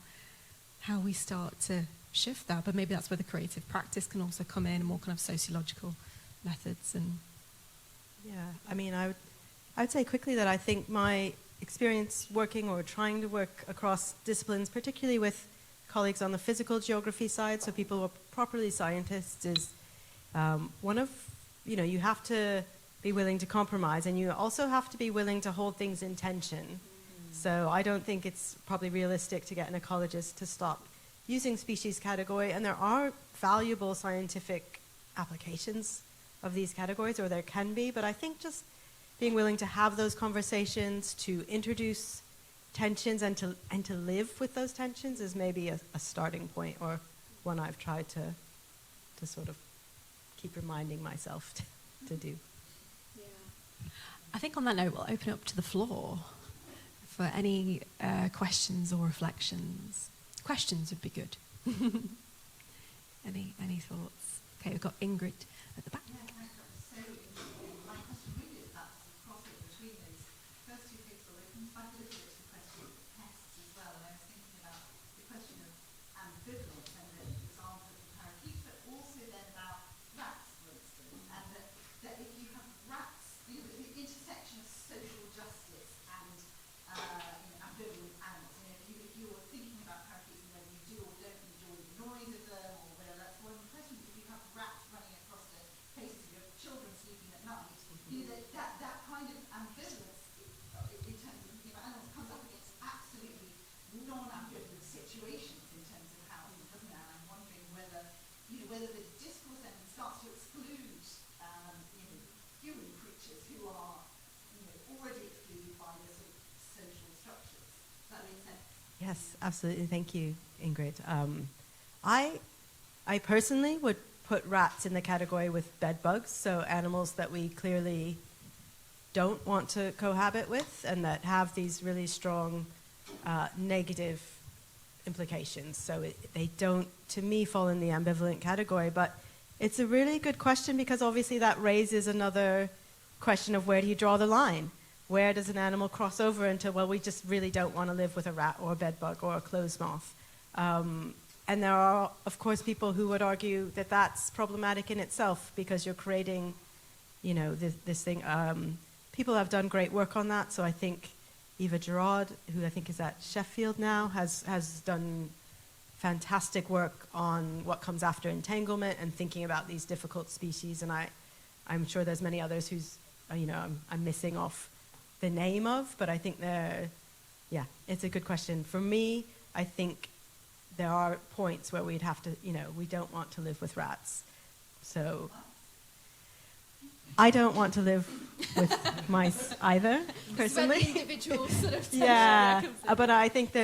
we start to shift that, but maybe that's where the creative practice can also come in, and more kind of sociological methods. And yeah, I mean, I would say quickly that I think my experience working or trying to work across disciplines, particularly with colleagues on the physical geography side, so people who are properly scientists, is one of, you have to be willing to compromise, and you also have to be willing to hold things in tension. So I don't think it's probably realistic to get an ecologist to stop using species category, and there are valuable scientific applications of these categories, or there can be, but I think just being willing to have those conversations, to introduce tensions and to live with those tensions is maybe a starting point, or one I've tried to sort of keep reminding myself to do. yeah. I think on that note, we'll open up to the floor for any questions or reflections. Questions would be good. Any thoughts? Okay, we've got Ingrid at the back. Yeah, so my question really is about the crossover between those first two things, although it comes back a little bit to the question of pests as well. And I was thinking about the question of ambivalence and the example of the parakeet, but also then about rats, for instance, and that if you have rats, the intersection of social justice and ambivalent animals. If you're thinking about parakeets and whether you do or don't enjoy the noise of them or whether that's one question, but if you have rats running across the faces of your children sleeping at night, that kind of ambivalence in terms of thinking about animals comes up against absolutely non-ambivalent situations in terms of housing, doesn't it? And I'm wondering whether the discourse then starts to exclude human creatures who are already excluded by the sort of social structures. Does that make sense? Yes, absolutely. Thank you, Ingrid. I personally would put rats in the category with bed bugs, so animals that we clearly don't want to cohabit with and that have these really strong negative implications. So they don't, to me, fall in the ambivalent category. But it's a really good question, because obviously that raises another question of where do you draw the line? Where does an animal cross over into, well, we just really don't want to live with a rat or a bed bug or a clothes moth? And there are, of course, people who would argue that that's problematic in itself, because you're creating, this thing. People have done great work on that. So I think Eva Gerard, who I think is at Sheffield now, has done fantastic work on what comes after entanglement and thinking about these difficult species. And I I'm sure there's many others who's, I'm missing off the name of, but I think it's a good question. For me, I think there are points where we'd have to, we don't want to live with rats. So I don't want to live with mice either, personally. Individual sort of but I think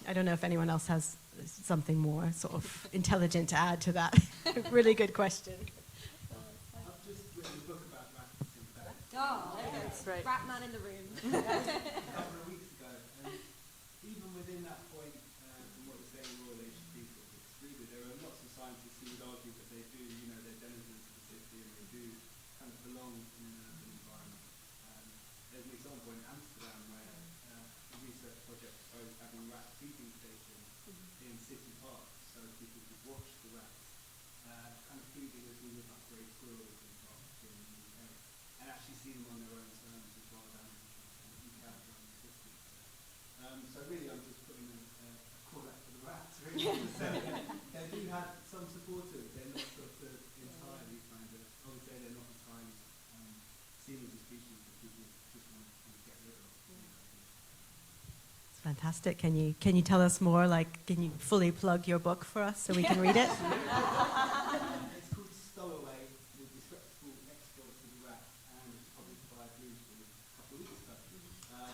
I don't know if anyone else has something more sort of intelligent to add to that. Really good question. I've just written a book about rats, in fact. That's right. Rat man in the room. A couple of weeks ago, and even within that point, from what we're saying, Royal Geographical sort of excluded, there are lots of scientists who would argue that they do, they're denizens of the city and they do kind of belong in an urban environment. There's an example in Amsterdam where a research project proposed having rat feeding stations in city parks so people could watch the rats kind of feeding as we would upgrade squirrels in parks here in the UK, and actually see them on their own terms as wild animals and encounter on the system. So really I'm just putting a call out for the rats, really. So they do have some supporters, they're not sort of entirely kind of, I would say they're not entirely seen as a species that people just want to get rid of. It's fantastic. Can you tell us more? Can you fully plug your book for us so we can read it? It's called Stowaway, the Disreputable Exploits of the Rat, and it's published by Bloomsbury a couple of weeks ago.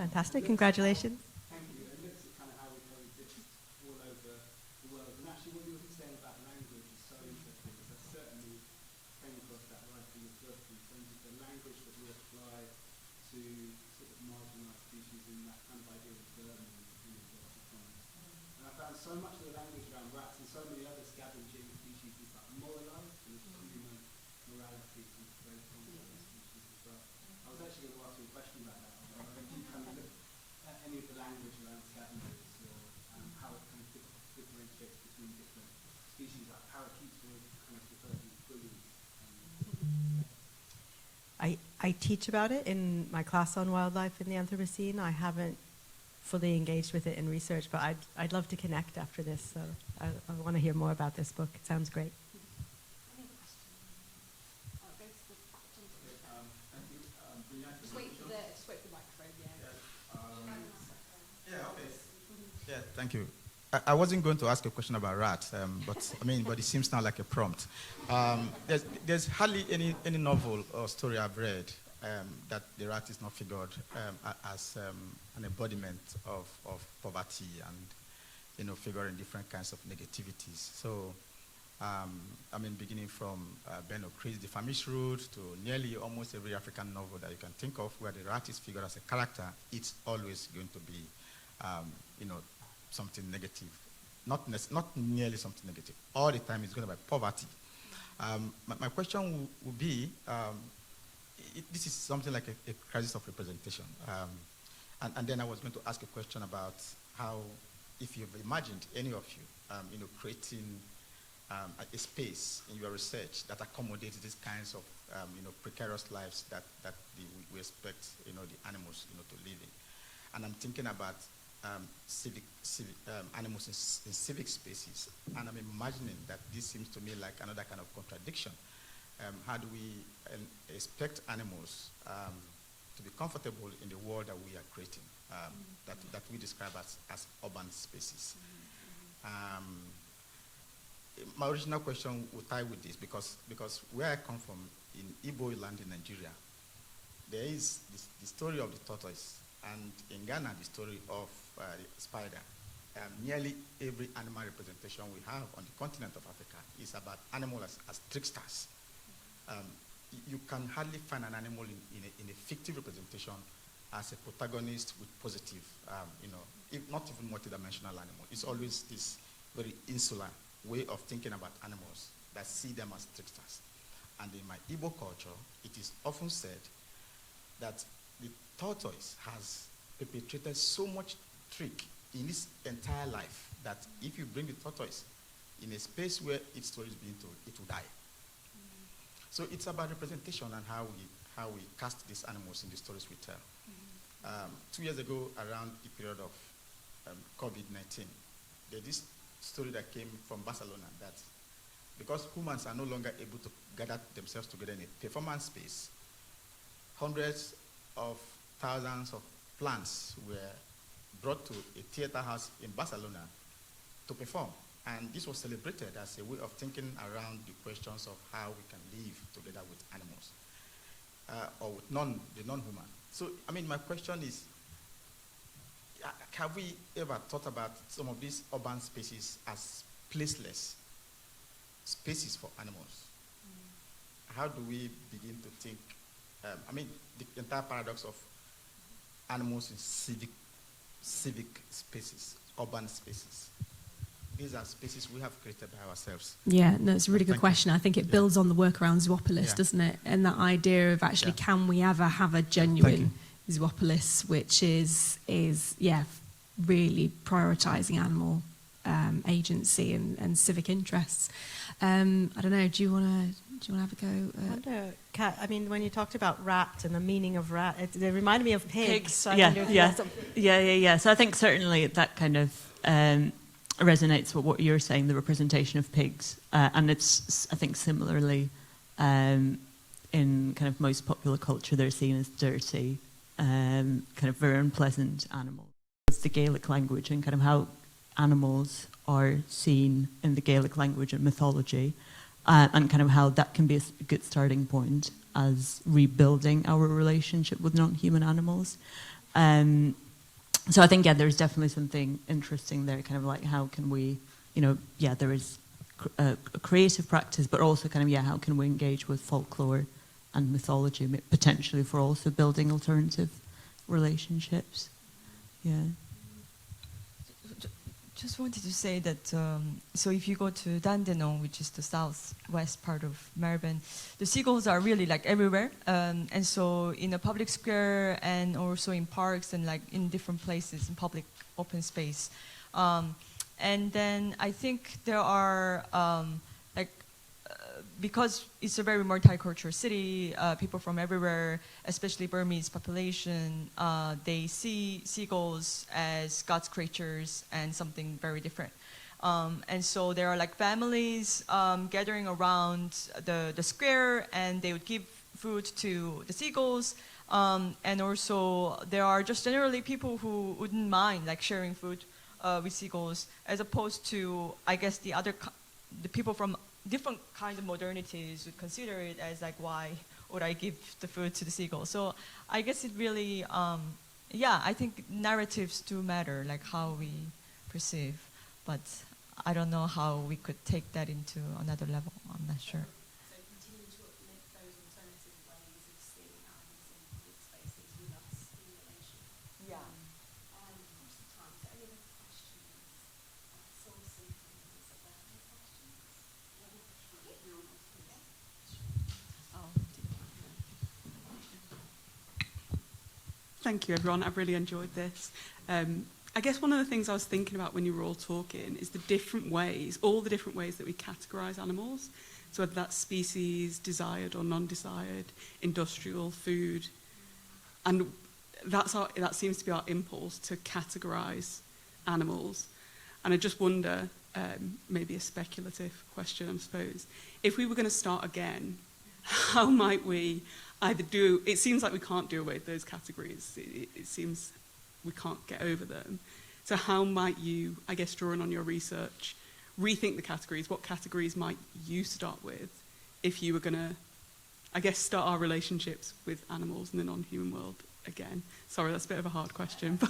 Fantastic. Congratulations. Thank you. It looks at kind of how we coexist all over the world. And actually what you were saying about language is so interesting, because I certainly came across that right in the book in terms of the language that we apply to sort of marginalised species in that kind of idea of vermin in ecological context. And I found so much of the language around rats and so many other scavenging species is like moralised, and it's human morality is very common in those species as well. I was actually going to ask you a question about that. Do you kind of look at any of the language around scavengers or how it kind of differentiates between different species, like parakeets were kind of referred to as bullies? I teach about it in my class on wildlife in the Anthropocene. I haven't fully engaged with it in research, but I'd love to connect after this. So I want to hear more about this book. It sounds great. Just wait for the microphone, Yeah, thank you. I wasn't going to ask a question about rats, but it seems now like a prompt. There's hardly any novel or story I've read that the rat is not figured as an embodiment of poverty and figuring different kinds of negativities. So, beginning from Ben O'Cree's The Famished Road to nearly almost every African novel that you can think of where the rat is figured as a character, it's always going to be, something negative. Not nearly something negative. All the time it's going to be poverty. My question would be, this is something like a crisis of representation. And then I was going to ask a question about how, if you've imagined, any of you, creating a space in your research that accommodates these kinds of, precarious lives that we expect, the animals, to live in. And I'm thinking about civic animals in civic spaces, and I'm imagining that this seems to me like another kind of contradiction. How do we expect animals to be comfortable in the world that we are creating, that we describe as urban spaces? My original question would tie with this because where I come from, in Igbo land in Nigeria, there is the story of the tortoise, and in Ghana, the story of the spider. Nearly every animal representation we have on the continent of Africa is about animals as tricksters. You can hardly find an animal in a fictive representation as a protagonist with positive, not even multidimensional animal. It's always this very insular way of thinking about animals that see them as tricksters. And in my Igbo culture, it is often said that the tortoise has perpetrated so much trick in its entire life that if you bring the tortoise in a space where its story is being told, it will die. So it's about representation and how we cast these animals in the stories we tell. 2 years ago, around the period of COVID-19, there's this story that came from Barcelona that because humans are no longer able to gather themselves together in a performance space, hundreds of thousands of plants were brought to a theater house in Barcelona to perform. And this was celebrated as a way of thinking around the questions of how we can live together with animals, or with the non-human. So, I mean, my question is, have we ever thought about some of these urban spaces as placeless spaces for animals? How do we begin to think, I mean, the entire paradox of animals in civic spaces, urban spaces. These are spaces we have created by ourselves. Yeah, no, it's a really good Thank question. you. I think it builds on the work around zoopolis, doesn't it? And that idea of actually, can we ever have a genuine zoopolis, which is really prioritising animal agency and civic interests. I don't know. Do you want to have a go? I wonder, Kat, I mean, when you talked about rat and the meaning of rat, it reminded me of pigs. So I wonder if you had something. Yeah. So I think certainly that kind of resonates with what you're saying, the representation of pigs, and it's, I think, similarly in kind of most popular culture, they're seen as dirty, kind of very unpleasant animals. It's the Gaelic language and kind of how animals are seen in the Gaelic language and mythology, and kind of how that can be a good starting point as rebuilding our relationship with non-human animals. So I think, there's definitely something interesting there, kind of like how can we, there is a creative practice, but also kind of, how can we engage with folklore and mythology, potentially for also building alternative relationships. Yeah. Just wanted to say that, so if you go to Dandenong, which is the southwest part of Melbourne, the seagulls are really like everywhere. And so in a public square and also in parks and like in different places in public open space. And then I think there are, because it's a very multicultural city, people from everywhere, especially Burmese population, they see seagulls as God's creatures and something very different. And so there are like families gathering around the square, and they would give food to the seagulls. And also there are just generally people who wouldn't mind like sharing food with seagulls, as opposed to, I guess, the people from different kind of modernities would consider it as like, why would I give the food to the seagull? So I guess it really, I think narratives do matter, like how we perceive, but I don't know how we could take that into another level. I'm not sure. So continue to make those alternative ways of seeing animals in public spaces with us in relation. Yeah. Across the time, so any other questions? Sourcing things like that. Any questions? Thank you, everyone. I've really enjoyed this. I guess one of the things I was thinking about when you were all talking is the different ways, all the different ways that we categorise animals. So whether that's species, desired or non-desired, industrial, food. And that seems to be our impulse, to categorise animals. And I just wonder, maybe a speculative question, I suppose, if we were going to start again, how might we either do, it seems like we can't do away with those categories. It seems we can't get over them. So how might you, I guess, drawing on your research, rethink the categories? What categories might you start with if you were going to, I guess, start our relationships with animals in the non-human world again? Sorry, that's a bit of a hard question. But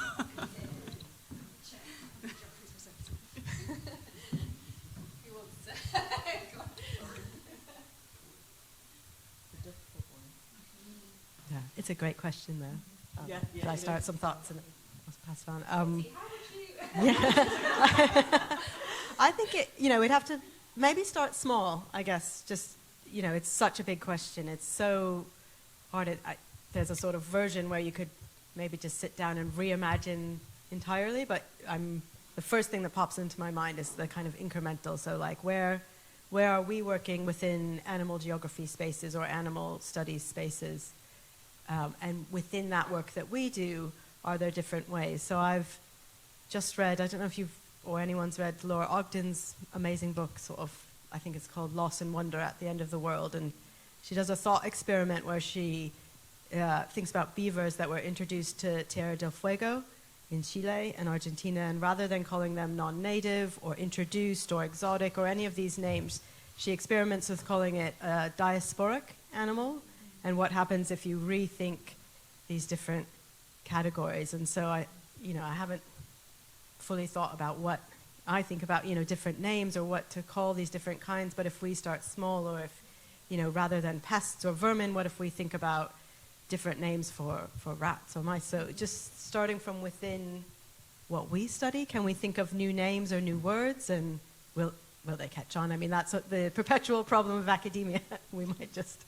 Yeah, it's a great question, though. Should I start some thoughts and I'll pass it on? How would you? I think we'd have to maybe start small, I guess. Just, it's such a big question. It's so hard. There's a sort of version where you could maybe just sit down and reimagine entirely, but the first thing that pops into my mind is the kind of incremental. So like where are we working within animal geography spaces or animal studies spaces? And within that work that we do, are there different ways? So I've just read, I don't know if you've or anyone's read Laura Ogden's amazing book, sort of I think it's called Loss and Wonder at the End of the World. And she does a thought experiment where she thinks about beavers that were introduced to Tierra del Fuego in Chile and Argentina, and rather than calling them non-native or introduced or exotic or any of these names, she experiments with calling it a diasporic animal, and what happens if you rethink these different categories. And so I haven't fully thought about what I think about, different names or what to call these different kinds, but if we start small, or if, rather than pests or vermin, what if we think about different names for rats or mice? So just starting from within what we study, can we think of new names or new words, and will they catch on? I mean, that's the perpetual problem of academia. We might just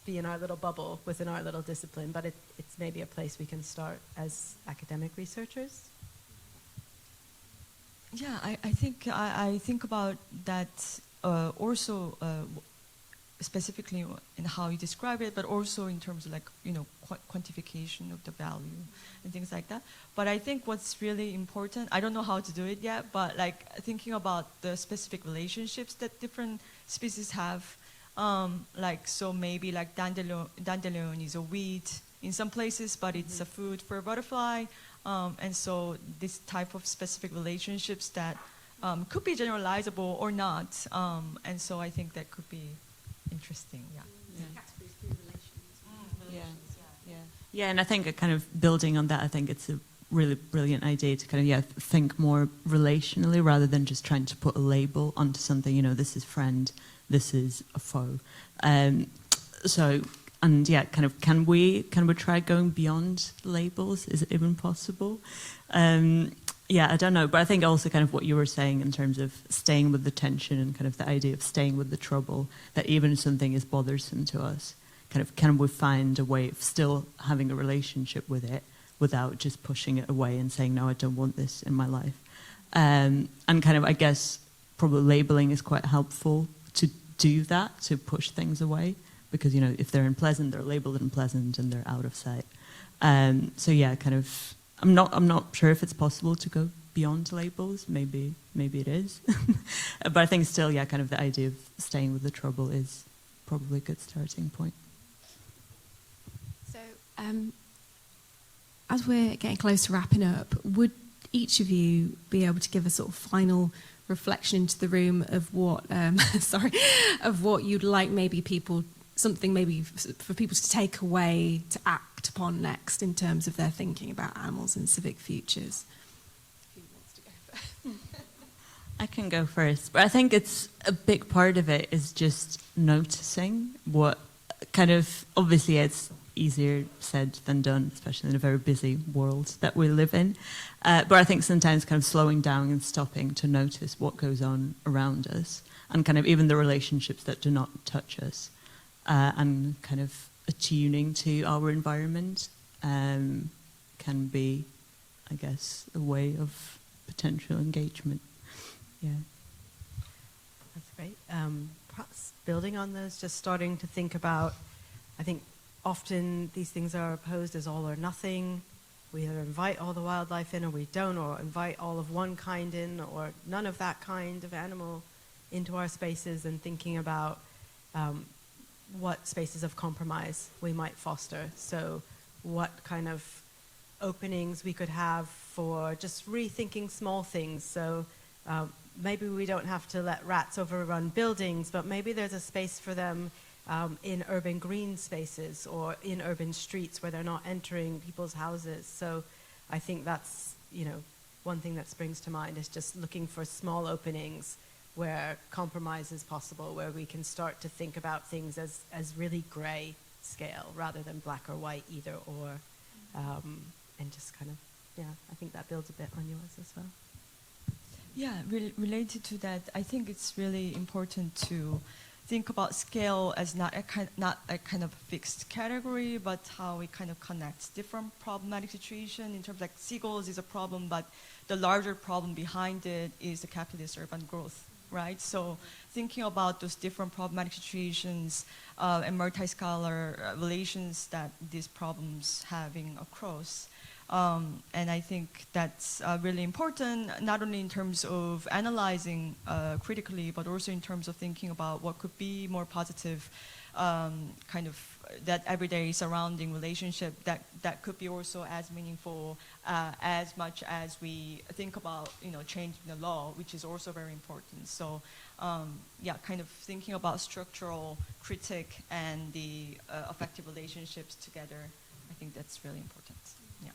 be in our little bubble within our little discipline, but it's maybe a place we can start as academic researchers. Yeah, I think about that also specifically in how you describe it, but also in terms of quantification of the value and things like that. But I think what's really important, I don't know how to do it yet, but thinking about the specific relationships that different species have. So maybe dandelion is a weed in some places, but it's a food for a butterfly. And so this type of specific relationships that could be generalizable or not. And so I think that could be interesting, Yeah, and I think kind of building on that, I think it's a really brilliant idea to kind of think more relationally rather than just trying to put a label onto something. This is friend, this is a foe. Kind of can we try going beyond labels? Is it even possible? I don't know, but I think also kind of what you were saying in terms of staying with the tension and kind of the idea of staying with the trouble, that even if something is bothersome to us, kind of can we find a way of still having a relationship with it without just pushing it away and saying, no, I don't want this in my life. And kind of, I guess, probably labeling is quite helpful to do that, to push things away, because, if they're unpleasant, they're labeled unpleasant and they're out of sight. Kind of, I'm not sure if it's possible to go beyond labels. Maybe it is. But I think still, kind of the idea of staying with the trouble is probably a good starting point. So, as we're getting close to wrapping up, would each of you be able to give a sort of final reflection into the room of what, of what you'd like something for people to take away, to act upon next in terms of their thinking about animals and civic futures? Who wants to go first? I can go first, but I think it's a big part of it is just noticing what kind of, obviously it's easier said than done, especially in a very busy world that we live in. But I think sometimes kind of slowing down and stopping to notice what goes on around us, and kind of even the relationships that do not touch us, and kind of attuning to our environment can be, I guess, a way of potential engagement. Yeah. That's great. Perhaps building on those, just starting to think about, I think often these things are posed as all or nothing. We either invite all the wildlife in or we don't, or invite all of one kind in or none of that kind of animal into our spaces, and thinking about what spaces of compromise we might foster. So what kind of openings we could have for just rethinking small things. So maybe we don't have to let rats overrun buildings, but maybe there's a space for them in urban green spaces or in urban streets where they're not entering people's houses. So I think that's, one thing that springs to mind is just looking for small openings where compromise is possible, where we can start to think about things as really gray scale rather than black or white, either or. And just kind of, I think that builds a bit on yours as well. Yeah, related to that, I think it's really important to think about scale as not a kind of fixed category, but how it kind of connects different problematic situations. In terms of seagulls is a problem, but the larger problem behind it is the capitalist urban growth, right? So thinking about those different problematic situations and multi-scalar relations that these problems having across, And I think that's really important, not only in terms of analyzing critically, but also in terms of thinking about what could be more positive, kind of that everyday surrounding relationship that could be also as meaningful as much as we think about, changing the law, which is also very important. So yeah, kind of thinking about structural critique and the effective relationships together, I think that's really important. Yeah.